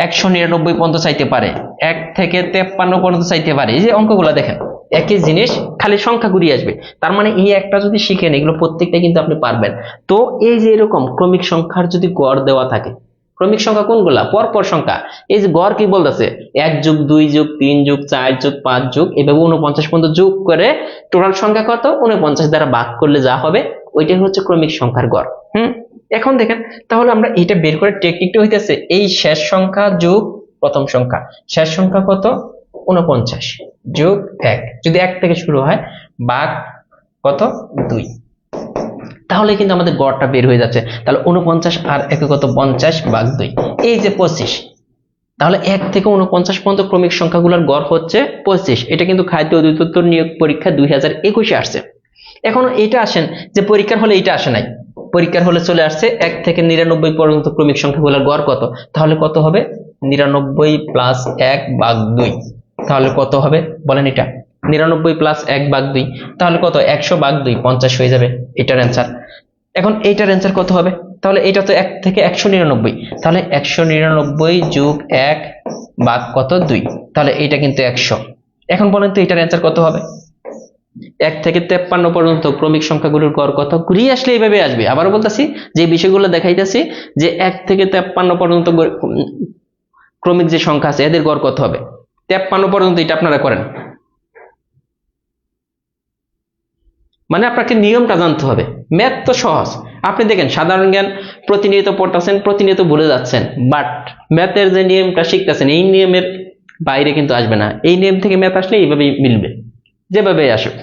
199 পর্যন্ত চাইতে পারে, 1 থেকে 53 পর্যন্ত চাইতে পারে। এই যে অঙ্কগুলো দেখেন, একই জিনিস, খালি সংখ্যা ঘুরিয়ে আসবে। তার মানে এই একটা যদি শিখেন, এগুলো প্রত্যেকটা কিন্তু আপনি পারবেন। তো এই যে এরকম ক্রমিক সংখ্যার যদি গড় দেওয়া থাকে, ক্রমিক সংখ্যা কোনগুলা? পরপর সংখ্যা। এই যে গড় কি বলতেছে, 1 যোগ 2 যোগ 3 যোগ 4 যোগ 5 যোগ এভাবে 49 পর্যন্ত যোগ করে টোটাল সংখ্যা কত, 49 দ্বারা ভাগ করলে যা হবে ওইটাই হচ্ছে ক্রমিক সংখ্যার গড়। এখন দেখেন, তাহলে আমরা এটা বের করার টেকনিকটা হইতেছে এই শেষ সংখ্যা যোগ প্রথম সংখ্যা। শেষ সংখ্যা কত? 49 যোগ 1, যদি 1 থেকে শুরু হয়, ভাগ কত? 2। তাহলে কিন্তু আমাদের গড়টা বের হয়ে যাচ্ছে। তাহলে 49 আর 1 কত? 50 ভাগ 2, এই যে 25। তাহলে 1 থেকে 49 পর্যন্ত ক্রমিক সংখ্যাগুলোর গড় হচ্ছে 25। এটা কিন্তু খাদ্য অধিদপ্তর নিয়োগ পরীক্ষা 2021-এ আসছে। এখন এটা আসেন যে পরীক্ষার হলে এটা আসে নাই, পরীক্ষার হলে চলে আসছে 1 থেকে 99 পর্যন্ত ক্রমিক সংখ্যাগুলোর গড় কত। তাহলে কত হবে? 99 প্লাস 1 ভাগ 2। তাহলে কত হবে বলেন? এটা 99 প্লাস 1 ভাগ 2, তাহলে কত? 100 ভাগ 2, 50 হয়ে যাবে এটার অ্যান্সার। এখন এইটার অ্যান্সার কত হবে? তাহলে এটা তো 1 থেকে 199, তাহলে 199 যোগ 1 ভাগ কত? 2, তাহলে এটা কিন্তু 100। এখন বলেন তো এটার অ্যান্সার কত হবে? 1 থেকে 53 পর্যন্ত ক্রমিক সংখ্যাগুলোর গড় কত? ঘুরিয়ে আসলে এইভাবে আসবে। আবারও বলতেছি, যে বিষয়গুলো দেখাইতেছি, যে 1 থেকে 53 পর্যন্ত ক্রমিক যে সংখ্যা আছে এদের গড় কত হবে। 53 পর্যন্ত এটা আপনারা করেন, মানে আপনাকে নিয়মটা জানতে হবে। ম্যাথ তো সহজ, আপনি দেখেন সাধারণ জ্ঞান প্রতিনিয়ত পড়তেছেন, প্রতিনিয়ত ভুলে যাচ্ছেন, বাট ম্যাথের যে নিয়মটা শিখতেছেন, এই নিয়মের বাইরে কিন্তু আসবে না। এই নিয়ম থেকে ম্যাথ আসলে এইভাবেই মিলবে, যেভাবে আসুক।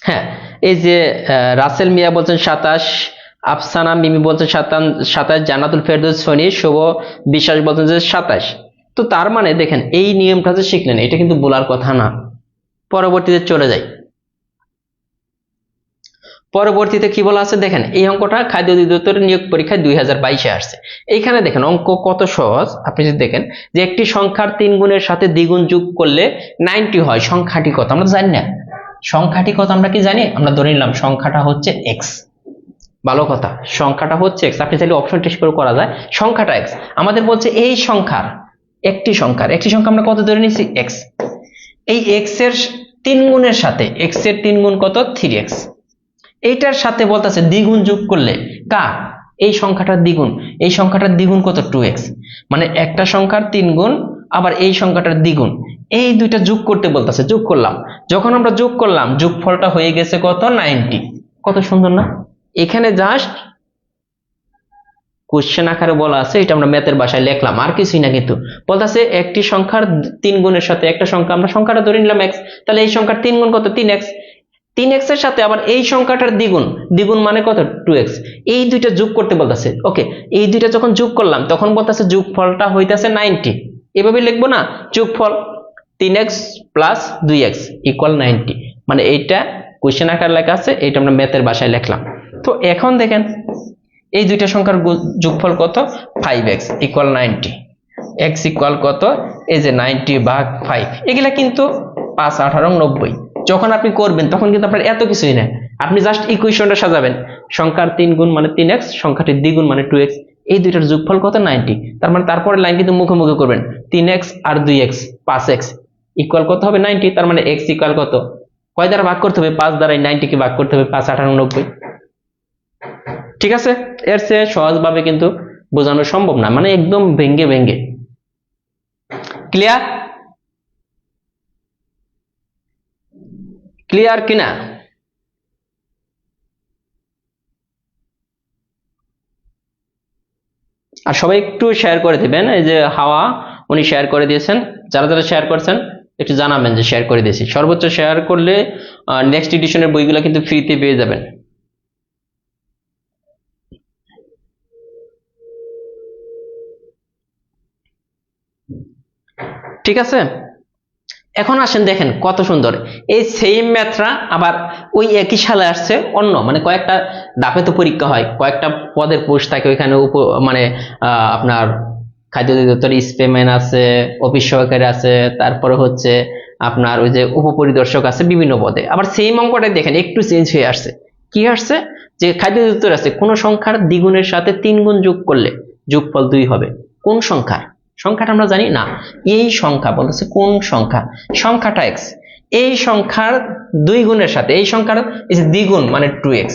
হ্যাঁ, এই যে রাসেল মিয়া বলছেন 27, আফসানা মিমি বলছেন 27, জান্নাতুল ফেরদৌস সোনি, শুভ বিশ্বাস বলছেন যে 27। তো তার মানে দেখেন, এই নিয়মটা যে শিখলেন, এটা কিন্তু বলার কথা না। পরবর্তীতে চলে যাই, পরবর্তীতে কি বলা আছে দেখেন। এই অঙ্কটা খাদ্য অধিদপ্তরের নিয়োগ পরীক্ষায় 2022-এ আসছে। এইখানে দেখেন অঙ্ক কত সহজ। আপনি যদি দেখেন যে একটি সংখ্যার 3 গুণের সাথে দ্বিগুণ যোগ করলে 90 হয়, সংখ্যাটি কত? আমরা জানি না সংখ্যাটি কত, আমরা কি জানি? আমরা ধরে নিলাম সংখ্যাটা হচ্ছে x। ভালো কথা, সংখ্যাটা হচ্ছে x। আপনি চাইলে অপশন টেস্ট করে করা যায়, সংখ্যাটা x। আমাদের বলছে এই সংখ্যার একটি সংখ্যা আমরা কত ধরে নিছি? x। এই x এর 3 গুণের সাথে, x এর 3 গুণ কত? 3x। এইটার সাথে বলতেছে দ্বিগুণ যোগ করলে কার? এই সংখ্যাটার দ্বিগুণ। এই সংখ্যাটার দ্বিগুণ কত? 2x। মানে একটা সংখ্যার 3 গুণ, আবার এই সংখ্যাটার দ্বিগুণ, এই দুইটা যোগ করতে বলতেছে। যোগ করলাম, যখন আমরা যোগ করলাম, যোগফলটা হয়ে গেছে কত? 90। কত সুন্দর না? এখানে জাস্ট কোশ্চেন আকারে বলা আছে, এটা আমরা ম্যাথের ভাষায় লিখলাম, আর কিছুই না। কিন্তু বলতেছে একটি সংখ্যার 3 গুণের সাথে একটা সংখ্যা, আমরা সংখ্যাটা ধরে নিলাম x, তাহলে এই সংখ্যার 3 গুণ কত? 3x। 3x এর সাথে আবার এই সংখ্যাটার দ্বিগুণ, দ্বিগুণ মানে কত? 2x। এই দুইটা যোগ করতে বলতেছে। ওকে, এই দুইটা যখন যোগ করলাম, তখন বলতেছে যোগফলটা হইতাছে 90। এভাবে লিখবো না, যোগফল 3x প্লাস 2x ইকুয়াল 90। মানে এইটা কোশ্চেন আকার লেখা আছে, এটা আমরা ম্যাথের ভাষায় লিখলাম। তো এখন দেখেন এই দুইটা সংখ্যার যোগফল কত? 5x equal 90। x ইকুয়াল কত? এই যে 90 ভাগ 5। এগুলা কিন্তু 5 18 90। যখন আপনি করবেন তখন কিন্তু আপনার এত কিছুই না, আপনি জাস্ট ইকুয়েশনটা সাজাবেন। সংখ্যার 3 গুণ মানে 3x, সংখ্যাটির দ্বিগুণ মানে 2x, এই দুইটার যোগফল কত? 90। তার মানে তারপরে লাইন কিন্তু মুখোমুখি করবেন, 3x আর 2x 5x ইকুয়াল কত হবে? 90। তার মানে x ইকুয়াল কত? কয় দ্বারা ভাগ করতে হবে? 5 দ্বারা 90 কে ভাগ করতে হবে, 5 18 90। ঠিক আছে, এর চেয়ে সহজভাবে কিন্তু বোঝানো সম্ভব না, মানে একদম ভেঙ্গে ভেঙ্গে। ক্লিয়ার? ক্লিয়ার কিনা? আর সবাই একটু শেয়ার করে দিবেন। এই যে হাওয়া, উনি শেয়ার করে দিয়েছেন। যারা যারা শেয়ার করছেন একটু জানাবেন যে শেয়ার করে দিয়েছি। সর্বোচ্চ শেয়ার করলে নেক্সট এডিশনের বইগুলো কিন্তু ফ্রিতে পেয়ে যাবেন। ঠিক আছে। এখন আসেন দেখেন কত সুন্দর এই সেম ম্যাথটা আবার ওই একই সালে আসছে অন্য মানে কয়েকটা ধাপে তো পরীক্ষা হয়, কয়েকটা পদের পোস্ট থাকে ওইখানে মানে আপনার খাদ্য অধিদপ্তর স্পেম্যান আছে, অফিস সহকারী আছে, তারপরে হচ্ছে আপনার ওই যে উপপরিদর্শক আছে, বিভিন্ন পদে। আবার সেম অঙ্কটাই দেখেন একটু চেঞ্জ হয়ে আসছে। কি আসছে যে খাদ্য অধিদপ্তর আছে কোন সংখ্যার দ্বিগুণের সাথে 3 গুণ যোগ করলে যোগফল 2 হবে। কোন সংখ্যার? সংখ্যাটা আমরা জানি না, এই সংখ্যা বলতেছে কোন সংখ্যা, সংখ্যাটা এক্স, এই সংখ্যার 2 গুণের সাথে এই সংখ্যার এই যে দ্বিগুণ মানে 2x,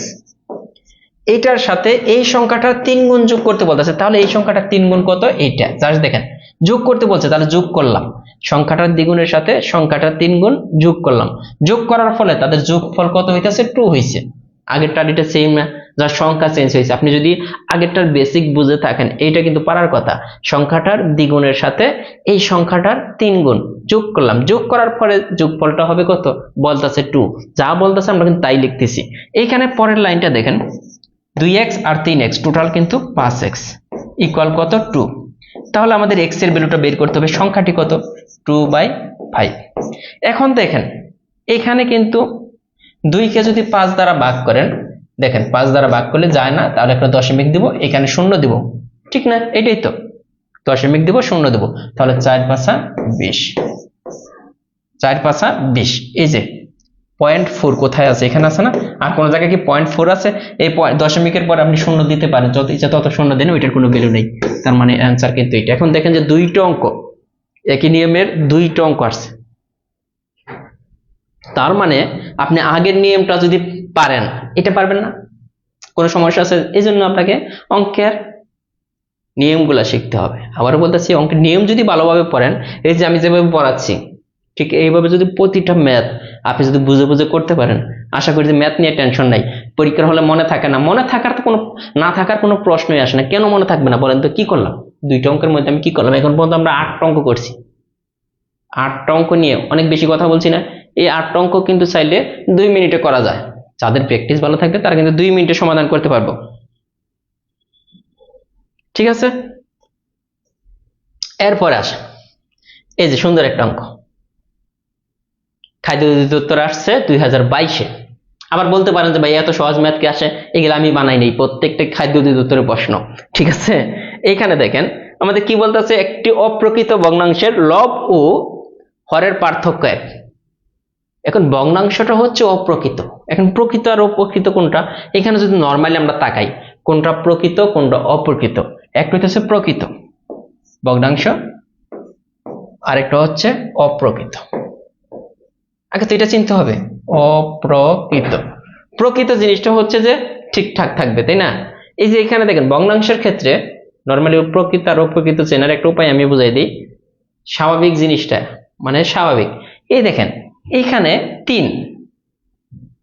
এইটার সাথে এই সংখ্যাটার 3 গুণ যোগ করতে বলতেছে। তাহলে এই সংখ্যাটার 3 গুণ কত? এইটা জাস্ট দেখেন যোগ করতে বলছে, তাহলে যোগ করলাম, সংখ্যাটার দ্বিগুণের সাথে সংখ্যাটার 3 গুণ যোগ করলাম, যোগ করার ফলে তাদের যোগফল কত হইতেছে? 2 হইছে। আগেরটার এটা সেম না, যার সংখ্যা চেঞ্জ হয়েছে। আপনি যদি আগেরটার বেসিক বুঝে থাকেন এইটা কিন্তু পারার কথা। সংখ্যাটার দ্বিগুণের সাথে এই সংখ্যাটার 3 গুণ যোগ করলাম, যোগ করার পরে যোগফলটা হবে কত? বলতেছে 2। যা বলতেছে আমরা কিন্তু তাই লিখতেছি। এইখানে পরের লাইনটা দেখেন 2x আর 3x টোটাল কিন্তু 5x ইকুয়াল কত? 2। তাহলে আমাদের x এর ভ্যালুটা বের করতে হবে, সংখ্যাটি কত? 2/5। এখন দেখেন এখানে কিন্তু 2 কে যদি 5 দ্বারা ভাগ করেন, দেখেন 5 দ্বারা ভাগ করলে যায় না, তাহলে একটা দশমিক দিব, এখানে শূন্য দিব, ঠিক না? এটাই তো, দশমিক দিব, শূন্য দিব, তাহলে 4 5 20, 4 5 20। এই যে 0.4 কোথায় আছে? এখানে আছে না? আর কোন জায়গায় কি 0.4 আছে? এই দশমিকের পরে আপনি শূন্য দিতে পারেন, যত ইচ্ছা তত শূন্য দেন, ওইটার কোনো ভ্যালু নেই। তার মানে অ্যান্সার কিন্তু এটা। এখন দেখেন যে দুইটা অঙ্ক, একই নিয়মের দুইটা অঙ্ক আসছে, তার মানে আপনি আগের নিয়মটা যদি পারেন এটা পারবেন না, কোনো সমস্যা আছে। এই জন্য আপনাকে অঙ্কের নিয়মগুলা শিখতে হবে। আবারও বলতেছি, অঙ্কের নিয়ম যদি ভালোভাবে পড়েন, এই যে আমি যেভাবে পড়াচ্ছি ঠিক এইভাবে যদি প্রতিটা ম্যাথ আপনি যদি বুঝে বুঝে করতে পারেন, আশা করি যে ম্যাথ নিয়ে টেনশন নাই। পরীক্ষার হলে মনে থাকে না, মনে থাকার তো কোনো না থাকার কোনো প্রশ্নই আসে না। কেন মনে থাকবে না বলেন তো? কি করলাম দুইটা অঙ্কের মধ্যে? আমি কি করলাম? এখন পর্যন্ত আমরা 8টা অঙ্ক করছি। 8টা অঙ্ক নিয়ে অনেক বেশি কথা বলছি না। এই 8টা অঙ্ক কিন্তু চাইলে 2 মিনিটে করা যায়। যাদের প্র্যাকটিস ভালো থাকবে তারা কিন্তু 2 মিনিটে সমাধান করতে পারবো, ঠিক আছে? এরপরে আসে এই যে সুন্দর একটা অঙ্ক, খাদ্য অধিদপ্তর আসছে 2022-এ। আবার বলতে পারেন যে ভাই এত সহজ ম্যাথ কি আসে? এগুলো আমি বানাই নেই, প্রত্যেকটা খাদ্য অধিদপ্তরের প্রশ্ন, ঠিক আছে? এইখানে দেখেন আমাদের কি বলতেছে, একটি অপ্রকৃত ভগ্নাংশের লব ও হরের পার্থক্য 1। এখন ভগ্নাংশটা হচ্ছে অপ্রকৃত, এখন প্রকৃত আর অপ্রকৃত কোনটা? এখানে যদি নর্মালি আমরা তাকাই, কোনটা প্রকৃত কোনটা অপ্রকৃত? একটা হচ্ছে প্রকৃত ভগ্নাংশ, আরেকটা হচ্ছে অপ্রকৃত। আগে তো এটা চিনতে হবে, অপ্রকৃত। প্রকৃত জিনিসটা হচ্ছে যে ঠিকঠাক থাকবে, তাই না? এই যে এখানে দেখেন ভগ্নাংশের ক্ষেত্রে নর্মালি প্রকৃত আর অপ্রকৃত চেনার একটা উপায় আমি বুঝাই দিই। স্বাভাবিক জিনিসটা মানে স্বাভাবিক, এই দেখেন এইখানে 3,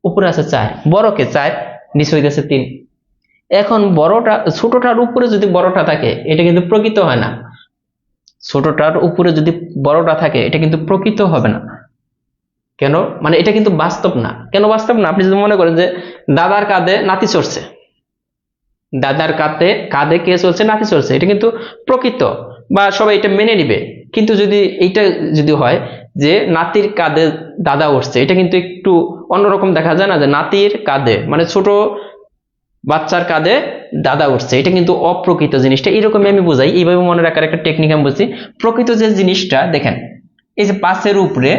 উপরে আছে 4, বড়কে 4, নিচে হইতেছে 3। এখন বড়টা ছোটটার উপরে যদি বড়টা থাকে এটা কিন্তু প্রকৃত হয় না, ছোটটার উপরে যদি বড়টা থাকে এটা কিন্তু প্রকৃত হবে না। কেন? মানে এটা কিন্তু বাস্তব না। কেন বাস্তব না? আপনি যদি মনে করেন যে দাদার কাঁধে নাতি চড়ছে, দাদার কাঁধে কাঁধে কে চলছে? নাতি চলছে, এটা কিন্তু প্রকৃত বা সবাই এটা মেনে নিবে। কিন্তু যদি এইটা যদি হয় যে নাতির কাঁধে দাদা উঠছে, এটা কিন্তু একটু অন্যরকম দেখা যায় না? যে নাতির কাঁধে মানে ছোট বাচ্চার কাঁধে দাদা উঠছে, এটা কিন্তু অপ্রকৃত জিনিসটা। এরকমই আমি বুঝাই, এইভাবে মনে রাখার একটা টেকনিক আমি বলছি। প্রকৃত যে জিনিসটা দেখেন এই যে 5-এর উপরে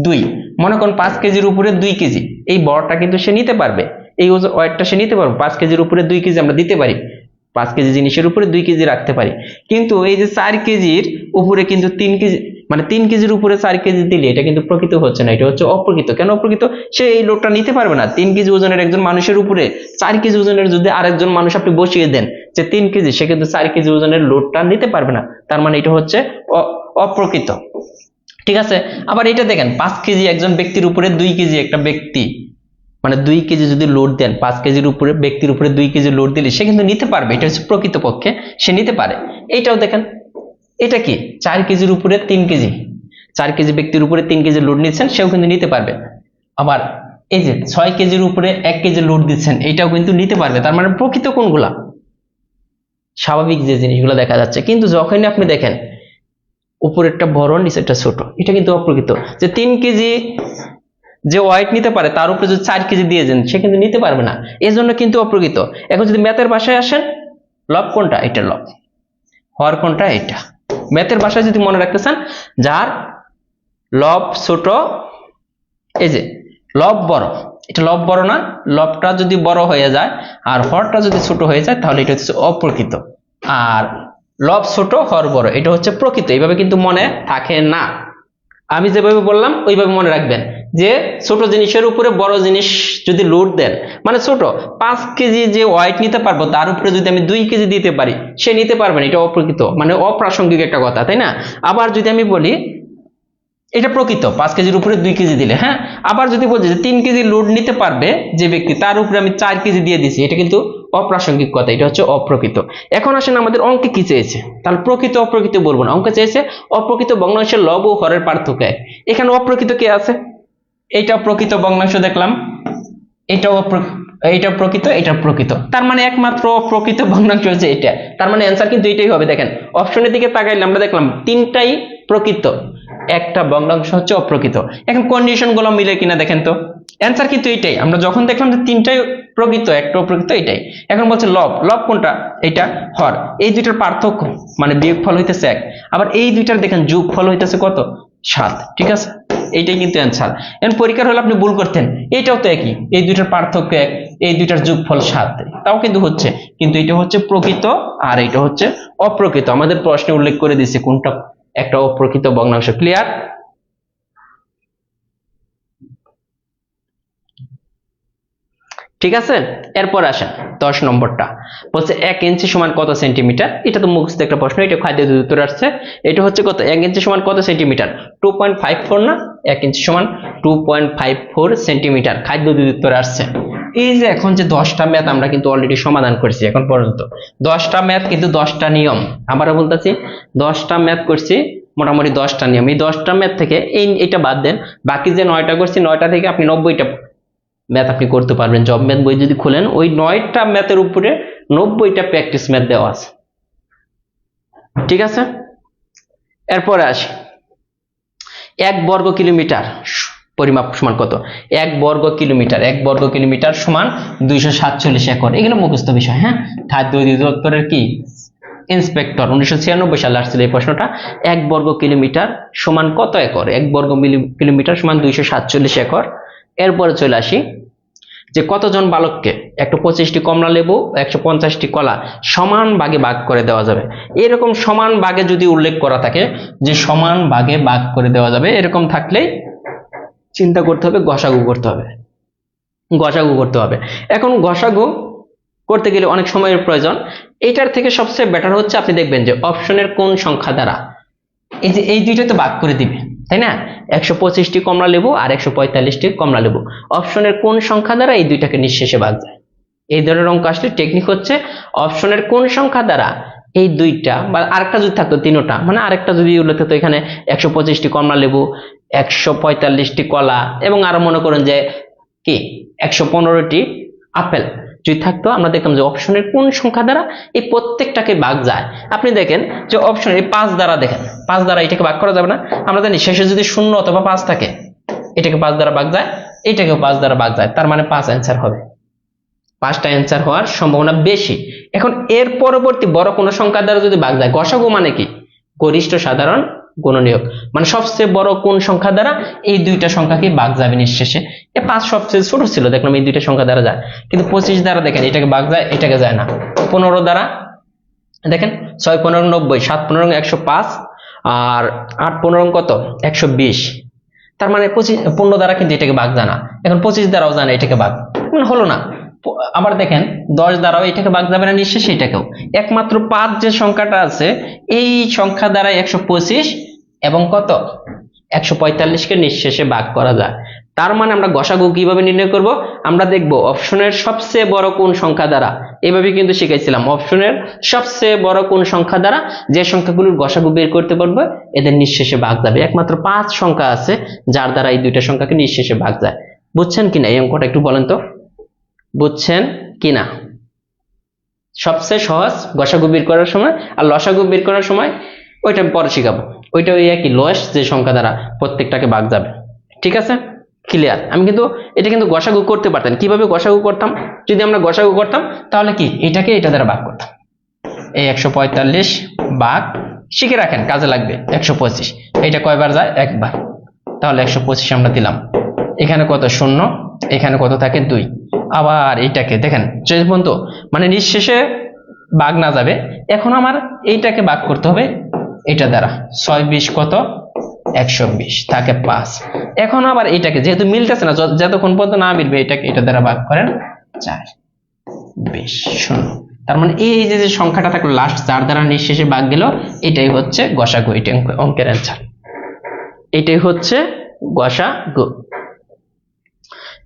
2, মনে করেন 5 কেজির উপরে 2 কেজি, এই বড়টা কিন্তু সে নিতে পারবে, এই ওয়েটটা সে নিতে পারবে। 5 কেজির উপরে 2 কেজি আমরা দিতে পারি, 5 কেজি জিনিসের উপরে 2 কেজি রাখতে পারি। কিন্তু এই যে 4 কেজির উপরে কিন্তু 3 কেজি, মানে 3 কেজির উপরে 4 কেজি দিলে এটা কিন্তু প্রকৃত হচ্ছে না, এটা হচ্ছে অপ্রকৃত। কেন অপ্রকৃত? সে এই লোডটা নিতে পারবে না। 3 কেজি ওজনের একজন মানুষের উপরে 4 কেজি ওজনের যদি আরেকজন মানুষ আপনি বসিয়ে দেন যে 3 কেজি, সে কিন্তু 4 কেজি ওজনের লোডটা নিতে পারবে না। তার মানে এটা হচ্ছে অপ্রকৃত, ঠিক আছে? আবার এটা দেখেন 5 কেজি একজন ব্যক্তির উপরে 2 কেজি একটা ব্যক্তি, মানে 2 কেজি যদি লোড দেন 5 কেজির উপরে ব্যক্তির উপরে 2 কেজি লোড দিলে সে কিন্তু নিতে পারবে, এটা হচ্ছে প্রকৃত পক্ষে সে নিতে পারে। এইটাও দেখেন এটা কি 4 কেজির উপরে 3 কেজি, 4 কেজি ব্যক্তির উপরে 3 কেজি লোড নিচ্ছেন, সেও কিন্তু নিতে পারবে। আবার এই যে 6 কেজির উপরে 1 কেজি লোড দিচ্ছেন, এটাও কিন্তু নিতে পারবে। তার মানে প্রকৃত কোনগুলা? স্বাভাবিক যে জিনিসগুলো দেখা যাচ্ছে। কিন্তু যখনই আপনি দেখেন উপরেরটা বড় নিচেরটা ছোট, এটা কিন্তু অপ্রকৃত। যে 3 কেজি যে ওয়েট নিতে পারে তার উপরে যদি 4 কেজি দিয়ে দেন সে কিন্তু নিতে পারবে না, এজন্য কিন্তু অপ্রকৃত। এখন যদি ম্যাথের ভাষায় আসেন, লব কোনটা? এটা লব। হর কোনটা? এটা। ম্যাথের ভাষায় যদি মনে রাখতে চান, যার লব ছোট, এই যে লব বড়, এটা লব বড় না, লবটা যদি বড় হয়ে যায় আর হরটা যদি ছোট হয়ে যায় তাহলে এটা হচ্ছে অপ্রকৃত। আর লব ছোট হর বড়, এটা হচ্ছে প্রকৃত। এইভাবে কিন্তু মনে থাকে না, আমি যেভাবে বললাম ওইভাবে মনে রাখবেন। যে ছোট জিনিসের উপরে বড় জিনিস যদি লোড দেন, মানে ছোট 5 কেজি যে ওয়েট নিতে পারবো তার উপরে যদি আমি 2 কেজি দিতে পারি সে নিতে পারবে না, এটা অপ্রকৃত, মানে অপ্রাসঙ্গিক একটা কথা, তাই না? আবার যদি আমি বলি এটা প্রকৃত, 5 কেজির উপরে 2 কেজি দিলে, হ্যাঁ। আবার যদি বলছি যে 3 কেজি লোড নিতে পারবে যে ব্যক্তি, তার উপরে আমি 4 কেজি দিয়ে দিছি, এটা কিন্তু অপ্রাসঙ্গিক কথা, এটা হচ্ছে অপ্রকৃত। এখন আসেন আমাদের অঙ্কে কি চেয়েছে, তাহলে প্রকৃত অপ্রকৃত বলবো না, অঙ্কে চেয়েছে অপ্রকৃত ভগ্নাংশের লব ও হরের পার্থক্য। এখানে অপ্রকৃত কি আছে? এটা প্রকৃত ভগ্নাংশ দেখলাম, এটাও এইটা প্রকৃত, এটা প্রকৃত, তার মানে একমাত্র প্রকৃত ভগ্নাংশ হচ্ছে এটা। তার মানে অ্যান্সার কিন্তু এটাই হবে। দেখেন অপশনের দিকে তাকাইলে আমরা দেখলাম 3টাই প্রকৃত, একটা ভগ্নাংশ হচ্ছে অপ্রকৃত। এখন কন্ডিশন গুলো মিলে কিনা দেখেন তো, অ্যান্সার কিন্তু এটাই। আমরা যখন দেখলাম যে 3টাই প্রকৃত একটা অপ্রকৃত, এটাই। এখন বলছে লব, লব কোনটা? এটা। হর, এই দুইটার পার্থক্য মানে বিয়োগফল হইতেছে 1, আবার এই দুইটার দেখেন যোগফল হইতেছে কত? 7। ঠিক আছে, এইটাই কিন্তু অ্যান্সার। এখন পরীক্ষার হলে আপনি ভুল করতেন, এটাও তো একই, এই দুইটার পার্থক্য 1, এই দুইটার যোগফল 7, তাও কিন্তু হচ্ছে, কিন্তু এটা হচ্ছে প্রকৃত আর এটা হচ্ছে অপ্রকৃত। আমাদের প্রশ্নে উল্লেখ করে দিয়েছে কোনটা একটা অপ্রকৃত ভগ্নাংশ। ক্লিয়ার? ঠিক আছে, এরপর আসেন 10 নম্বরটা, বলছে 1 ইঞ্চি সমান কত সেন্টিমিটার। এটা তো মুখস্থ একটা প্রশ্ন, এটা খাদ্য উত্তর আসছে। এটা হচ্ছে কত? 1 ইঞ্চি সমান কত সেন্টিমিটার? 2.54 না? 1 ইঞ্চি সমান 2.54 সেন্টিমিটার, খাদ্য উত্তর আসছে। এই যে এখন যে 10টা ম্যাথ আমরা কিন্তু অলরেডি সমাধান করছি এখন পর্যন্ত, 10টা ম্যাথ কিন্তু 10টা নিয়ম, আবারও বলতেছি 10টা ম্যাথ করছি, মোটামুটি 10টা নিয়ম। এই 10টা ম্যাথ থেকে এটা বাদ দেন, বাকি যে 9টা করছি 9টা থেকে আপনি 90টা ম্যাথ আপনি করতে পারবেন। জব ম্যাথ বই যদি খুলেন ওই 9টা ম্যাথের উপরে 90টা প্র্যাকটিস ম্যাথ দেওয়া আছে। ঠিক আছে, এরপরে আসি 1 বর্গ কিলোমিটার পরিমাপ সমান কত? 1 বর্গ কিলোমিটার, 1 বর্গ কিলোমিটার সমান 247 একর। এগুলো মুখস্থ বিষয়, হ্যাঁ। খাদ্য অধিদপ্তরের কি ইন্সপেক্টর 1996 সালে আসছিল এই প্রশ্নটা। 1 বর্গ কিলোমিটার সমান কত একর? 1 বর্গ কিলোমিটার সমান 247 একর। এরপরে চলে আসি যে কতজন বালককে 125টি কমলা লেবু 150টি কলা সমান ভাগে ভাগ করে দেওয়া যাবে। এরকম সমান ভাগে যদি উল্লেখ করা থাকে যে সমান ভাগে ভাগ করে দেওয়া যাবে, এরকম থাকলেই চিন্তা করতে হবে, গসাগু করতে হবে, গসাগু করতে হবে। এখন গসাগু করতে গেলে অনেক সময়ের প্রয়োজন। এটার থেকে সবচেয়ে বেটার হচ্ছে আপনি দেখবেন যে অপশনের কোন সংখ্যা দ্বারা এই যে এই দুইটাতে ভাগ করে দিবে, তাই না? 125টি কমলা লেবু আর 145টি কমলা লেবু, অপশনের কোন সংখ্যা দ্বারা এই দুইটাকে নিঃশেষে ভাগ যায়। এই ধরনের অঙ্ক আসলে টেকনিক হচ্ছে অপশনের কোন সংখ্যা দ্বারা এই দুইটা, বা আরেকটা যদি থাকতো 3টা, মানে আরেকটা যদি উল্লেখ থাকতো এখানে 125টি কমলা লেবু 145টি কলা এবং আরো মনে করেন যে কি 115টি আপেল যদি থাকতো, আমরা দেখলাম যে অপশনের কোন সংখ্যা দ্বারা এই প্রত্যেকটাকে ভাগ যায়। আপনি দেখেন যে অপশন এই 5 দ্বারা, দেখেন 5 দ্বারা এটাকে ভাগ করা যাবে না। আমরা জানি শেষে যদি 0 অথবা 5 থাকে এটাকে 5 দ্বারা ভাগ যায়, এটাকেও 5 দ্বারা ভাগ যায়, তার মানে 5 অ্যান্সার হবে, 5টা অ্যান্সার হওয়ার সম্ভাবনা বেশি। এখন এর পরবর্তী বড় কোনো সংখ্যা দ্বারা যদি ভাগ যায়, গসাগু মানে কি? গরিষ্ঠ সাধারণ গুণনীয়ক, মানে সবচেয়ে বড় কোন সংখ্যা দ্বারা এই দুইটা সংখ্যাকে ভাগ যাবে নিঃশেষে। 5 সবচেয়ে ছোট ছিল, দেখলাম এই দুইটা সংখ্যা দ্বারা যায়, কিন্তু 25 দ্বারা দেখেন এটাকে ভাগ যায়, এটাকে যায় না। 15 দ্বারা দেখেন 6 15 90, 7 15 105, আর 8 15 কত 120, তার মানে 15 দ্বারা কিন্তু এটাকে ভাগ যায় না। এখন 25 দ্বারাও যায় না এটাকে ভাগ, মানে হলো না। আবার দেখেন 10 দ্বারাও এটাকে ভাগ যাবে না নিঃশেষে, এটাকেও। একমাত্র 5 যে সংখ্যাটা আছে এই সংখ্যা দ্বারা 125 এবং কত 145কে নিঃশেষে ভাগ করা যায়। তার মানে আমরা গসাগু কিভাবে নির্ণয় করব? আমরা দেখব অপশনের সবচেয়ে বড় কোন সংখ্যা দ্বারা, এইভাবে কিন্তু শিখাইছিলাম, অপশনের সবচেয়ে বড় কোন সংখ্যা দ্বারা যে সংখ্যাগুলোর গসাগু বের করতে পারবো এদের নিঃশেষে ভাগ যাবে। একমাত্র 5 সংখ্যা আছে যার দ্বারা এই দুইটা সংখ্যাকে নিঃশেষে ভাগ যায়। বুঝছেন কিনা এই অঙ্কটা একটু বলেন তো, বুঝছেন কিনা? সবচেয়ে সহজ গসাগু বের করার সময়, আর লসাগু বের করার সময় ওইটা পরে শিখাবো। ওইটা ওই একই লোয়েস্ট যে সংখ্যা দ্বারা প্রত্যেকটাকে ভাগ যাবে। ঠিক আছে, ক্লিয়ার? আমি কিন্তু এটা কিন্তু গসাগু করতে পারতাম। কিভাবে গসাগু করতাম? যদি আমরা গসাগু করতাম তাহলে কি এটাকে এটা দ্বারা ভাগ করতাম। এই 145 ভাগ, শিখে রাখেন, কাজে লাগবে, 125। এটা কয়বার যায়? একবার। তাহলে 125 আমরা দিলাম। এখানে কত? 0, এখানে কত থাকে? 2। আবার এইটাকে দেখেন শেষ পর্যন্ত, মানে নিঃশেষে ভাগ না যাবে। এখন আমার এইটাকে ভাগ করতে হবে এটা দ্বারা। 6 20 কত? 120 থাকে 5। এখন আবার এটাকে যেহেতু মিলতেছে না, যতক্ষণ পর্যন্ত না মিলবে এটাকে এটা দ্বারা ভাগ করেন 4 20 0। তার মানে এই যে সংখ্যাটা থাকলো লাস্ট, যার দ্বারা নিঃশেষে ভাগ গেল, এটাই হচ্ছে গসাগু। এটা অঙ্কের অ্যান্সার, এটাই হচ্ছে গসাগু।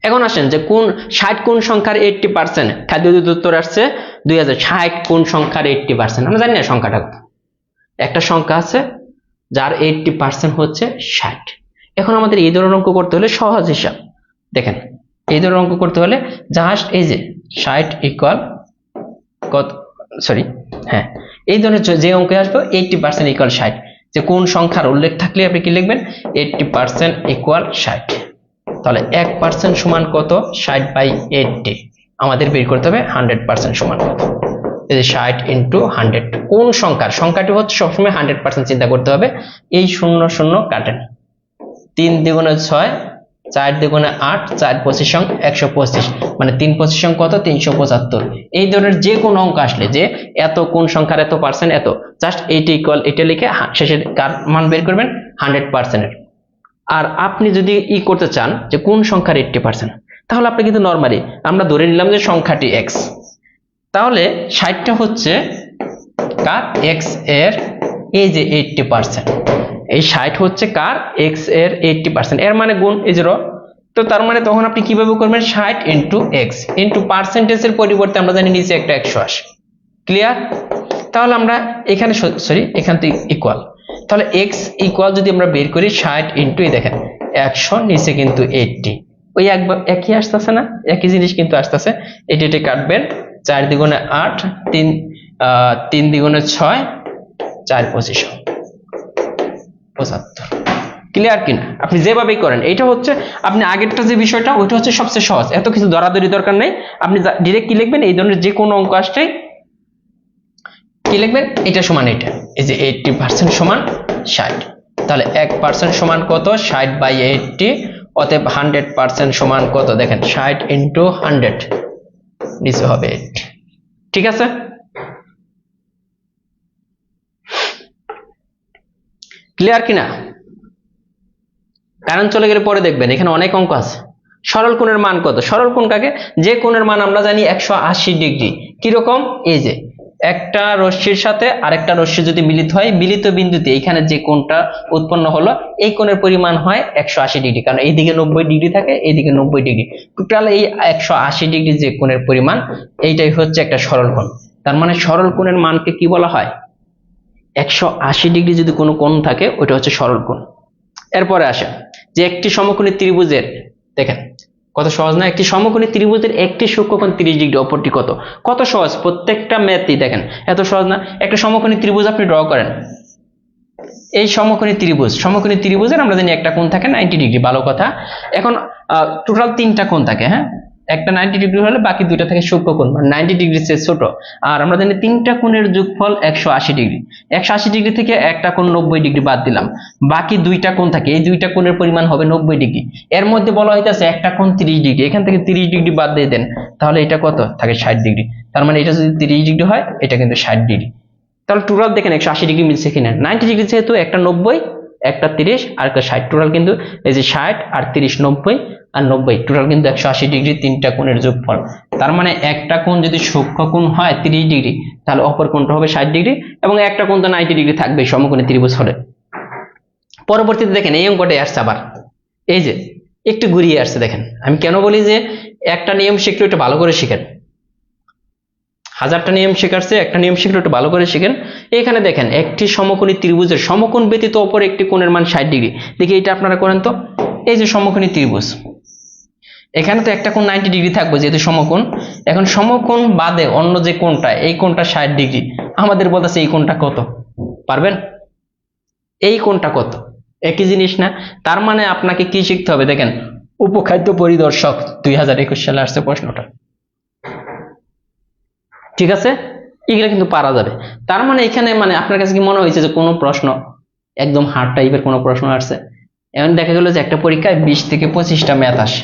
এখন আসেন যে কোন 60 কোন সংখ্যার 80%? খাদ্য উত্তর আসছে 2000। 60 কোন সংখ্যার 80%? আমরা জানি না সংখ্যাটা কত। একটা সংখ্যা আছে যার 80% হচ্ছে 60। এখন আমাদের এই ধরনের অঙ্ক করতে হলে সহজ হিসাব দেখেন, এই ধরনের অঙ্ক করতে হলে জাস্ট এই যে 60 ইকুয়াল কত, সরি হ্যাঁ, এই ধরনের যে অঙ্কে আসবে 80% ইকুয়াল 60, যে কোন সংখ্যার উল্লেখ থাকলে আপনি কি লিখবেন? 80% ইকুয়াল 60। তাহলে 1% সমান কত? 60/80। আমাদের বের করতে হবে 100% সমান কত? এই যে 60 × 100। কোন সংখ্যার? সংখ্যাটি হচ্ছে সবসময় 100% চিন্তা করতে হবে। এই 0 0 কাটেন, 3 দ্বিগুণে 6, 4 দ্বিগুণে 8, 4 25 125, মানে 3 25 কত? 375। এই ধরনের যে কোন অঙ্ক আসলে যে এত কোন সংখ্যার এত পার্সেন্ট এত, জাস্ট এইটা ইকুয়াল এটা লিখে শেষে কার মান বের করবেন? 100%। আর আপনি যদি করতে চান যে কোন সংখ্যার 80%, তাহলে আপনি কিন্তু নরমালি আমরা ধরে নিলাম যে সংখ্যাটি x, তাহলে 60টা হচ্ছে কার? x এর এই যে 80%। এই 60 হচ্ছে কার? x এর 80%। এর মানে গুণ এই যে, তো তার মানে তখন আপনি কিভাবে করবেন? 60 × x ইন্টু পার্সেন্টেজের পরিবর্তে আমরা জানি নিচে একটা 180। ক্লিয়ার? তাহলে আমরা এখানে সরি এখান থেকে ইকুয়াল, তাহলে x ইকুয়াল যদি আমরা বের করি 60 ইন্টু এই দেখেন 100, নিচে কিন্তু 80, ওই একই আসতেছে না? একই জিনিস কিন্তু আসতেছে। এটা কাটবেন, 4 দ্বিগুণে 8, 3 দ্বিগুণে 6, 4 25 75। ক্লিয়ার কিনা? আপনি যেভাবেই করেন, এটা হচ্ছে আপনি আগেরটা যে বিষয়টা ওইটা হচ্ছে সবচেয়ে সহজ, এত কিছু দরাদরি দরকার নেই। আপনি ডিরেক্ট কি লিখবেন? এই ধরনের যে কোনো অঙ্ক আসছে কি লিখবেন? এটা সমান এটা, এই যে 80% সমান 60। তাহলে 1% সমান কত? 60/80। অতএব 100% সমান কত? দেখেন 60 × 100, নিচে হবে 80। ঠিক আছে? ক্লিয়ার কিনা? কারণ চলে গেলে পরে দেখবেন এখানে অনেক অঙ্ক আছে। সরল কোণের মান কত? সরল কোণ কাকে? যে কোণের মান আমরা জানি 180 ডিগ্রি। কিরকম? এই যে একটা রশ্মির সাথে আরেকটা রশ্মি যদি মিলিত হয়, মিলিত বিন্দুতে এখানে যে কোণটা উৎপন্ন হলো এই কোণের পরিমাণ হয় 180 ডিগ্রি, কারণ এইদিকে 90 ডিগ্রি থাকে, এইদিকে 90 ডিগ্রি, টোটাল এই 180 ডিগ্রি যে কোণের পরিমাণ, এইটাই হচ্ছে একটা সরল কোণ। তার মানে সরল কোণের মানকে কি বলা হয়? 180 ডিগ্রি যদি কোনো কোণ থাকে ওইটা হচ্ছে সরল কোণ। এরপরে আসে যে একটি সমকোণী ত্রিভুজের, দেখেন কত সহজ না? একটি সমকোণী ত্রিভুজের একটি সূক্ষ্মকোণ 30 ডিগ্রি, অপরটি কত? কত সহজ, প্রত্যেকটা ম্যাথই দেখেন এত সহজ না? একটা সমকোণী ত্রিভুজ আপনি ড্র করেন, এই সমকোণী ত্রিভুজের আমরা জানি একটা কোণ থাকে 90 ডিগ্রি, ভালো কথা। এখন টোটাল 3টা কোণ থাকে, হ্যাঁ, একটা 90 ডিগ্রি হলে বাকি দুইটা থাকে সূক্ষ্মকোণ, মানে 90 ডিগ্রি চেয়ে ছোট। আর আমরা জানি 3টা কোণের যোগফল 180 ডিগ্রি। 180 ডিগ্রি থেকে একটা কোণ 90 ডিগ্রি বাদ দিলাম, বাকি দুইটা কোণ থাকে, এই দুইটা কোণের পরিমাণ হবে 90 ডিগ্রি। এর মধ্যে বলা হইতাছে একটা কোণ 30 ডিগ্রি, এখান থেকে 30 ডিগ্রি বাদ দিয়ে দেন, তাহলে এটা কত থাকে? 60 ডিগ্রি। তার মানে এটা যদি 30 ডিগ্রি হয়, এটা কিন্তু 60 ডিগ্রি। তাহলে টোটাল দেখেন 180 ডিগ্রি মিলছে কিনা? 90 ডিগ্রি যেহেতু একটা 90, একটা 30 আর একটা 60, টোটাল কিন্তু এই যে 60 আর 30 90 আর 90, টোটাল কিন্তু 180 ডিগ্রি, 3টা কোণের যোগফল। তার মানে একটা কোণ যদি সূক্ষ্মকোণ হয় 30 ডিগ্রি, তাহলে অপর কোণটা হবে 60 ডিগ্রি, এবং একটা কোণ তো 90 ডিগ্রি থাকবে সমকোণী ত্রিভুজ হলে। পরবর্তীতে দেখেন এই অঙ্কটাই আসছে আবার, এই যে একটু ঘুরিয়ে আসছে। দেখেন আমি কেন বলি যে একটা নিয়ম শিখলে একটু ভালো করে শিখেন, 1000টা নিয়ম শেখাচ্ছে, একটা নিয়ম শিখলে একটু ভালো করে শিখেন। এখানে দেখেন একটি সমকোণী ত্রিভুজের সমকোণ ব্যতীত অপর একটি কোণের মান 60 ডিগ্রি। দেখি এটা আপনারা করেন তো। এই যে সমকোণী ত্রিভুজ, এখানে তো একটা কোণ 90 ডিগ্রি থাকবে যেহেতু সমকোণ। এখন সমকোণ বাদে অন্য যে কোণটা, এই কোণটা 60 ডিগ্রি, আমাদের বলতেছে এই কোণটা কত? পারবেন? এই কোণটা কত, একই জিনিস না? তার মানে আপনাকে কি শিখতে হবে দেখেন, উপখাদ্য পরিদর্শক 2021 সালে আসছে প্রশ্নটা, ঠিক আছে? এগুলো কিন্তু পারা যাবে। তার মানে এখানে মানে আপনার কাছে কি মনে হয়েছে যে কোনো প্রশ্ন একদম হার্ড টাইপের কোনো প্রশ্ন আসছে? এখন দেখা গেল যে একটা পরীক্ষায় 20 থেকে 25টা ম্যাথ আসে,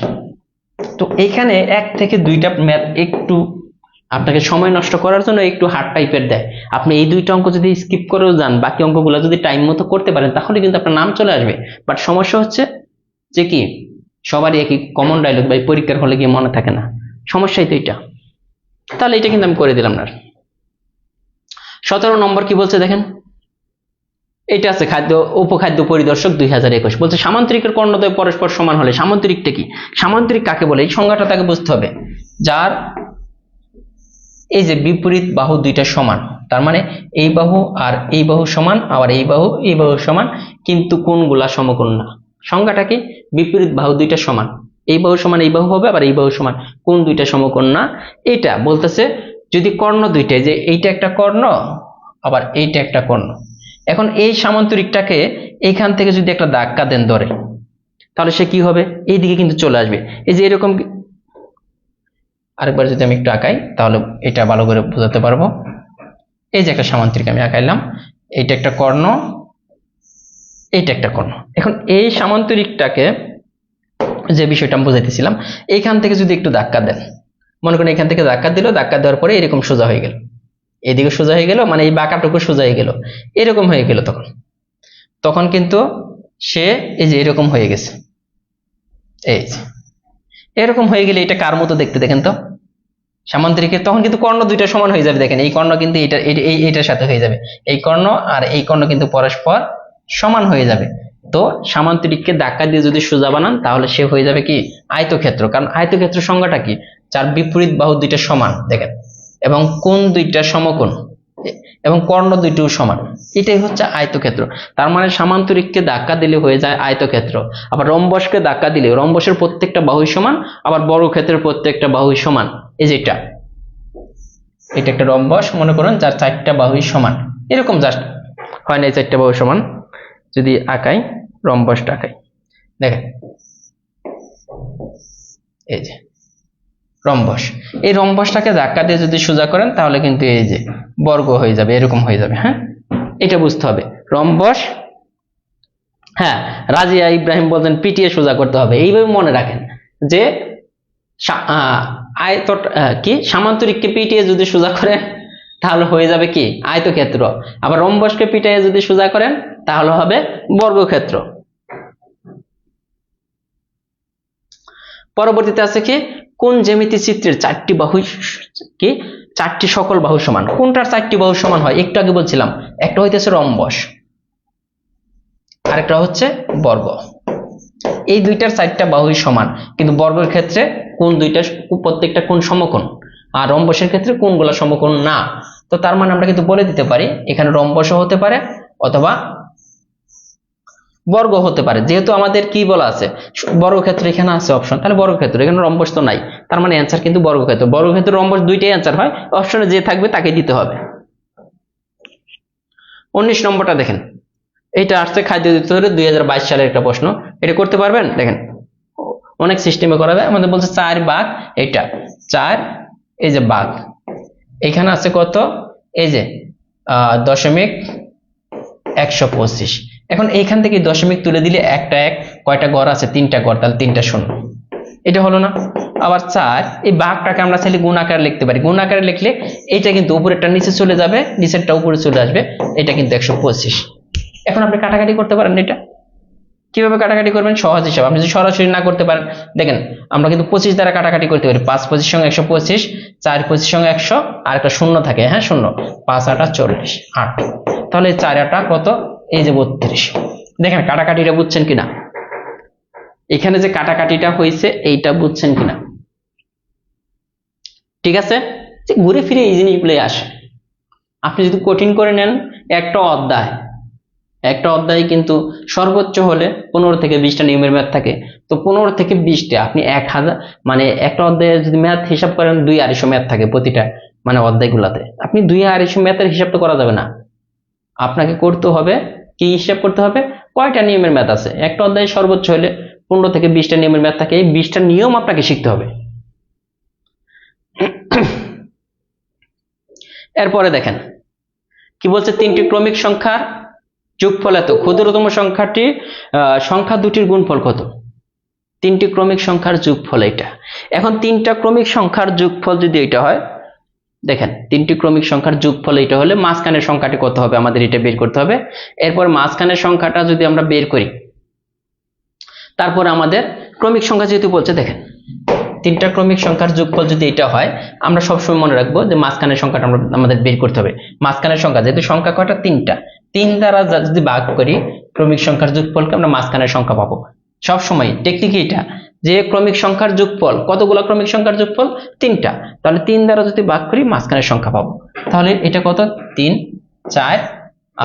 তো এখানে 1 থেকে 2টা ম্যাথ একটু আপনাকে সময় নষ্ট করার জন্য একটু হার্ড টাইপের দেয়। আপনি এই 2টা অঙ্ক যদি স্কিপ করেও যান, বাকি অঙ্কগুলো যদি টাইম মতো করতে পারেন, তাহলে কিন্তু আপনার নাম চলে আসবে। বাট সমস্যা হচ্ছে যে কি, সবারই একই কমন ডায়লগ বা পরীক্ষার হলে গিয়ে মনে থাকে না, সমস্যাই তো এটা। তাহলে এটা কিন্তু আমি করে দিলাম না। 17 নম্বর কি বলছে দেখেন, এটা আছে উপখাদ্য পরিদর্শক 2021, বলছে সামান্তরিকের কর্ণদ্বয় পরস্পর সমান হলে সামান্তরিকটা কি? সামান্তরিক কাকে বলে এই সংজ্ঞাটা তাকে বুঝতে হবে। যার এই যে বিপরীত বাহু দুইটা সমান, তার মানে এই বাহু আর এই বাহু সমান, আবার এই বাহু সমান, কিন্তু কোণগুলা সমকোণ না। সংজ্ঞাটা কি? বিপরীত বাহু দুইটা সমান, এই বাহু সমান এই বাহু হবে, আবার এই বাহু সমান, কোণ দুইটা সমকোণ না। এটা বলতেছে যদি কর্ণ দুইটাই, যে এইটা একটা কর্ণ আবার এইটা একটা কর্ণ, এখন এই সামান্তরিকটাকে এইখান থেকে যদি একটা ধাক্কা দেন ধরে, তাহলে সে কি হবে, এইদিকে কিন্তু চলে আসবে। এই যে এরকম, আরেকবার যদি আমি একটু আঁকাই তাহলে এটা ভালো করে বোঝাতে পারবো। এই যে একটা সামান্তরিক আমি আঁকাইলাম, এইটা একটা কর্ণ, এইটা একটা কর্ণ। এখন এই সামান্তরিকটাকে যে বিষয়টা আমি বোঝাইতেছিলাম, এইখান থেকে যদি একটু ধাক্কা দেন, মনে করেন এখান থেকে ধাক্কা দিল, ধাক্কা দেওয়ার পরে এরকম সোজা হয়ে গেল, এদিকে সোজা হয়ে গেল, মানে এই বাঁকাটুকু সোজা হয়ে গেল, এরকম হয়ে গেল, তখন কিন্তু সে এই যে এরকম হয়ে গেছে, এই যে এরকম হয়ে গেলে এটা কার মতো দেখতে দেখেন তো, সামান্তরিকের। তখন কিন্তু কর্ণ দুইটা সমান হয়ে যাবে, দেখেন এই কর্ণ কিন্তু এইটার সাথে হয়ে যাবে, এই কর্ণ আর এই কর্ণ কিন্তু পরস্পর সমান হয়ে যাবে। তো সামান্তরিককে ধাক্কা দিয়ে যদি সোজা বানান, তাহলে সে হয়ে যাবে কি আয়তক্ষেত্র। কারণ আয়তক্ষেত্র সংজ্ঞাটা কি, যার বিপরীত বাহু দুইটা সমান দেখেন, এবং কোণ দুইটা সমকোণ, এবং কর্ণ দুইটিও সমান, এটাই হচ্ছে আয়তক্ষেত্র। তার মানে সামান্তরিককে ধাক্কা দিলে হয়ে যায় আয়তক্ষেত্র। আবার রম্বসকে ধাক্কা দিলে রম্বসের প্রত্যেকটা বাহুই সমান, আবার বর্গক্ষেত্রের প্রত্যেকটা বাহুই সমান। এই যে এটা একটা রম্বস মনে করেন, যার 4টা বাহুই সমান, এরকম জাস্ট হয় না, এই 4টা বাহু সমান। যদি আঁকাই, রম্বসটা আঁকাই, দেখেন এই যে রম্বস, এই রম্বসটাকে ধাক্কা দিয়ে যদি সোজা করেন, তাহলে কিন্তু এই যে বর্গ হয়ে যাবে, এরকম হয়ে যাবে। হ্যাঁ, এটা বুঝতে হবে রম্বস। হ্যাঁ, রাজিয়া ইব্রাহিম বলছেন পিটিয়ে সোজা করতে হবে, এইভাবে মনে রাখেন যে কি সামান্তরিককে পিটিয়ে যদি সোজা করেন, তাহলে হয়ে যাবে কি আয়তক্ষেত্র। আবার রম্বসকে পিটিয়ে যদি সোজা করেন, তাহলে হবে বর্গক্ষেত্র। পরবর্তীতে আছে কি, কোন জ্যামিতি চিত্রের 4টি বাহু কি 4টি সকল বাহু সমান? কোনটার 4টি বাহু সমান হয়? একটু আগে বলছিলাম, একটা হইতেছে রম্বস, আরেকটা হচ্ছে বর্গ। এই দুইটার 4টা বাহুই সমান, কিন্তু বর্গের ক্ষেত্রে কোন দুইটা প্রত্যেকটা কোণ সমকোণ, আর রম্বসের ক্ষেত্রে কোণগুলো সমকোণ না। তো তার মানে আমরা কিন্তু বলে দিতে পারি এখানে রম্বসও হতে পারে অথবা বর্গ হতে পারে। যেহেতু আমাদের কি বলা আছে, বর্গক্ষেত্র এখানে আছে অপশন, তাহলে বর্গক্ষেত্র, এখানে রম্বস তো নাই, তার মানে অ্যান্সার কিন্তু বর্গক্ষেত্র। বর্গক্ষেত্র রম্বস দুইটাই অ্যান্সার হয়, অপশনে যে থাকবে তাকে দিতে হবে। 19 নম্বরটা দেখেন, এটা আসছে খাদ্য অধিদপ্তরের 2022 সালের একটা প্রশ্ন। এটা করতে পারবেন? দেখেন অনেক সিস্টেমে করা যায়। আমাদের বলছে 4 ভাগ এটা 4, এই যে ভাগ, এখানে আছে কত, এই যে 0.125। এখন এইখান থেকে দশমিক তুলে দিলে একটা 1, কয়টা ঘর আছে, 3টা ঘর, তাহলে 3টা শূন্য, এটা হলো না। আবার 4, এই ভাগটাকে আমরা চাইলে গুণ আকারে লিখতে পারি, গুণ আকারে লিখলে এটা কিন্তু উপরেরটা নিচে চলে যাবে, নিচেরটা উপরে চলে আসবে, এটা কিন্তু 125। এখন আপনি কাটাকাটি করতে পারেন। এটা কিভাবে কাটাকাটি করবেন? সহজ হিসাব। আপনি যদি সরাসরি না করতে পারেন, দেখেন আমরা কিন্তু 25 দ্বারা কাটাকাটি করতে পারি। 5 25 সঙ্গে 125, 4 25 সঙ্গে 100, আর একটা শূন্য থাকে, হ্যাঁ শূন্য, 5 8 40, 8, তাহলে 4 8 কত, এই যে 32। দেখেন কাটাকাটিটা বুঝছেন কিনা, এখানে যে কাটাকাটিটা হয়েছে এইটা বুঝছেন কিনা? ঠিক আছে, যে ঘুরে ফিরে এই জিনিসগুলোই আসে। আপনি যদি কঠিন করে নেন, একটা অধ্যায় কিন্তু সর্বোচ্চ হলে 15 থেকে 20টা নিয়মের ম্যাথ থাকে, তো 15 থেকে 20টা আপনি 1000, মানে একটা অধ্যায়ে যদি ম্যাথ হিসাব করেন 2-250 ম্যাথ থাকে প্রতিটা মানে অধ্যায়গুলোতে, আপনি 2-250 ম্যাথের হিসাব তো করা যাবে না। আপনাকে করতে হবে কি হিসাব করতে হবে, কয়টা নিয়মের ম্যাথ আছে। একটা অধ্যায়ে সর্বোচ্চ হলে 15 থেকে 20টা নিয়মের ম্যাথ থাকে। এই 20টা নিয়ম আপনাকে শিখতে হবে। এরপরে দেখেন কি বলছে, 3টি ক্রমিক সংখ্যার যোগফল এত, ক্ষুদ্রতম সংখ্যা দুটির গুণফল কত। 3টি ক্রমিক সংখ্যার যোগফল এটা। এখন 3টা ক্রমিক সংখ্যার যোগফল যদি এটা হয়, দেখেন 3টি ক্রমিক সংখ্যার যোগফল এটা হলে মাঝখানের সংখ্যাটি কত হবে আমাদের এটা বের করতে হবে। এরপর মাঝখানের সংখ্যাটা যদি আমরা বের করি, তারপর আমাদের ক্রমিক সংখ্যা যেহেতু বলছে, দেখেন 3টা ক্রমিক সংখ্যার যোগফল যদি এটা হয়, আমরা সবসময় মনে রাখবো যে মাঝখানের সংখ্যাটা আমাদের বের করতে হবে। মাঝখানের সংখ্যা যেহেতু সংখ্যা কয়টা, 3টা, 3 দ্বারা যদি ভাগ করি ক্রমিক সংখ্যার যোগফলকে, আমরা মাঝখানের সংখ্যা পাবো। সবসময় টেকনিক এটা যে ক্রমিক সংখ্যার যোগফল, কতগুলো ক্রমিক সংখ্যার যোগফল, 3টা, তাহলে 3 দ্বারা যদি ভাগ করি মাঝখানের সংখ্যা পাবো। তাহলে এটা কত, 3, 4,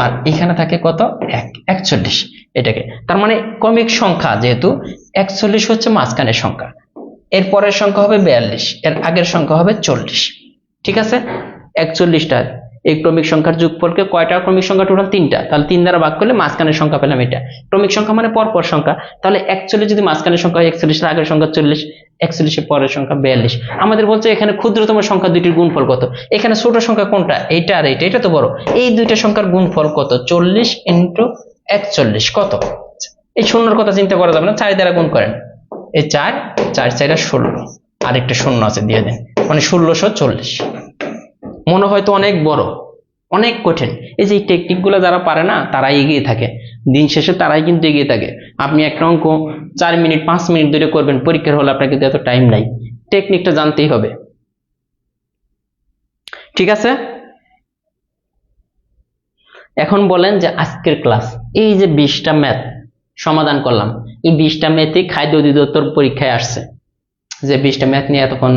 আর এখানে থাকে কত, 1, 41 এটাকে। তার মানে ক্রমিক সংখ্যা যেহেতু 41 হচ্ছে মাঝখানের সংখ্যা, এর পরের সংখ্যা হবে 42, এর আগের সংখ্যা হবে 40। ঠিক আছে, 41টা এই ক্রমিক সংখ্যার যোগফলকে, কয়টা ক্রমিক সংখ্যা টোটাল, 3টা, তাহলে 3 দ্বারা ভাগ করলে মাঝখানের সংখ্যা পেলাম এটা। ক্রমিক সংখ্যা মানে পরপর সংখ্যা, তাহলে 41 যদি মাঝখানের সংখ্যা হয়, 41 এর আগের সংখ্যা 40, 41 এর পরের সংখ্যা 42। আমাদের বলছে এখানে ক্ষুদ্রতম সংখ্যা দুইটির গুণফল কত। এখানে ছোট সংখ্যা কোনটা, এইটা আর এইটা, এটা তো বড়। এই দুইটা সংখ্যার গুণফল কত, 40 × 41 কত। এই শূন্যর কথা চিন্তা করা যাবে না, 4 দ্বারা গুণ করেন। এই 4, 4 × 4 = 16, আরেকটা শূন্য আছে দিয়ে দেন, মানে 1640। মনে হয়তো অনেক বড়, অনেক কঠিন। এই যে টেকনিক গুলো যারা পারে না তারাই এগিয়ে থাকে, দিন শেষে তারাই কিন্তু এগিয়ে থাকে। আপনি একটা অঙ্ক 4 মিনিট 5 মিনিট ধরে করবেন, পরীক্ষার হলে আপনার কিন্তু এত টাইম নাই। টেকনিকটা জানতেই হবে। ঠিক আছে, এখন বলেন যে আজকের ক্লাস, এই যে 20টা ম্যাথ সমাধান করলাম, এই 20টা ম্যাথই খাদ্য অধিদপ্তর পরীক্ষায় আসছে। যে 20টা ম্যাথ নিয়ে এতক্ষণ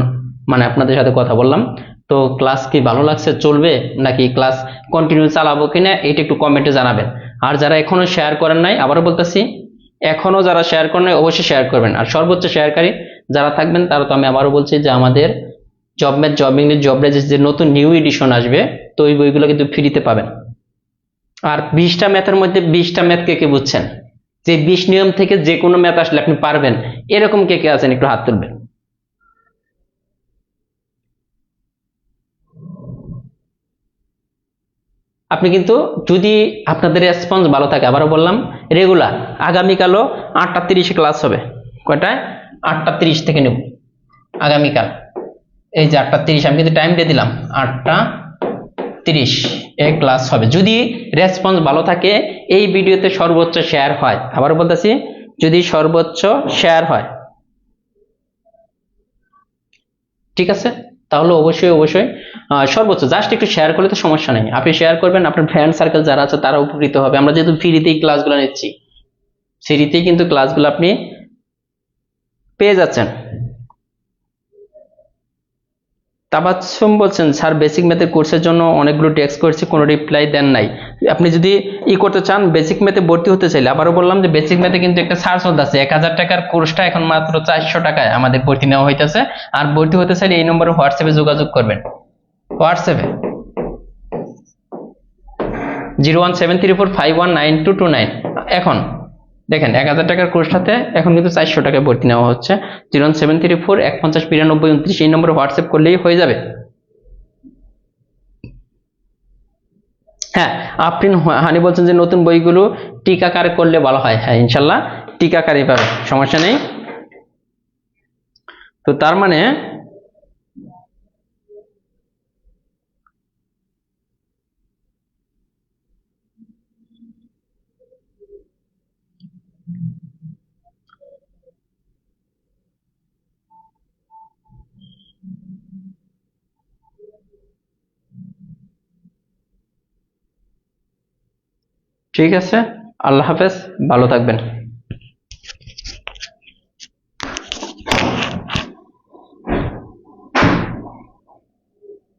মানে আপনাদের সাথে কথা বললাম, তো ক্লাস কি ভালো লাগছে, চলবে নাকি ক্লাস কন্টিনিউ চালাবো কিনা, এটা একটু কমেন্টে জানাবেন। আর যারা এখনো শেয়ার করেন নাই, আবারও বলতেছি, এখনো যারা শেয়ার করেন নাই অবশ্যই শেয়ার করবেন। আর সর্বোচ্চ শেয়ারকারী যারা থাকবেন তারা, তো আমি আবারও বলছি যে আমাদের job math, job English, job resist যে নতুন নিউ এডিশন আসবে, তো ওই বইগুলো কিন্তু ফ্রিতে পাবেন। আর 20টা ম্যাথের মধ্যে 20টা ম্যাথ কে কে বুঝছেন, যে 20 নিয়ম থেকে যে কোনো ম্যাথ আসলে আপনি পারবেন, এরকম কে কে আছেন, একটু হাত তুলবেন। আপনি কিন্তু যদি আপনাদের রেসপন্স ভালো থাকে, আবারও বললাম রেগুলার, আগামীকালও 8টা 30-এ ক্লাস হবে। কয়টায়, 8টা 30 থেকে নেব আগামীকাল। এই যে 8টা 30, আমি কিন্তু টাইম দিয়ে দিলাম, 8টা 30 এ ক্লাস হবে। যদি রেসপন্স ভালো থাকে, এই ভিডিওতে সর্বোচ্চ শেয়ার হয়, আবারও বলতেছি যদি সর্বোচ্চ শেয়ার হয়, ঠিক আছে, তাহলে অবশ্যই অবশ্যই সর্বোচ্চ জাস্ট একটু শেয়ার করলে তো সমস্যা নেই। আপনি শেয়ার করবেন, আপনার ফ্রেন্ড সার্কেল যারা আছে তারা উপকৃত হবে। আমরা যেহেতু ফ্রিতেই ক্লাসগুলো নিচ্ছি, ফ্রিতেই কিন্তু ক্লাসগুলো আপনি পেয়ে যাচ্ছেন। তাবাচ্ছুম বলছেন, স্যার বেসিক ম্যাথের কোর্সের জন্য অনেকগুলো টেক্সট করেছি, কোনো রিপ্লাই দেন নাই। আপনি যদি করতে চান, বেসিক ম্যাথে ভর্তি হতে চাইলে, আবারও বললাম যে বেসিক ম্যাথে কিন্তু একটা ছাড় চলতেছে। 1000 টাকার কোর্সটা এখন মাত্র 400 টাকায় আমাদের ভর্তি নেওয়া হইতেছে। আর ভর্তি হতে চাইলে এই নম্বরে হোয়াটসঅ্যাপে যোগাযোগ করবেন। হোয়াটসঅ্যাপে 01734519229। এখন দেখেন 1000 টাকার কোর্সটাতে এখন কিন্তু 400 টাকায় ভর্তি নেওয়া হচ্ছে। 01734159229 এই নম্বরে হোয়াটসঅ্যাপ করলেই হয়ে যাবে। হ্যাঁ, আপনি হানি বলছেন যে নতুন বইগুলো টিকাকারে করলে ভালো হয়। হ্যাঁ, ইনশাল্লাহ টিকাকারে পাবে, সমস্যা নেই। তো তার মানে ঠিক আছে, আল্লাহ হাফেজ, ভালো থাকবেন।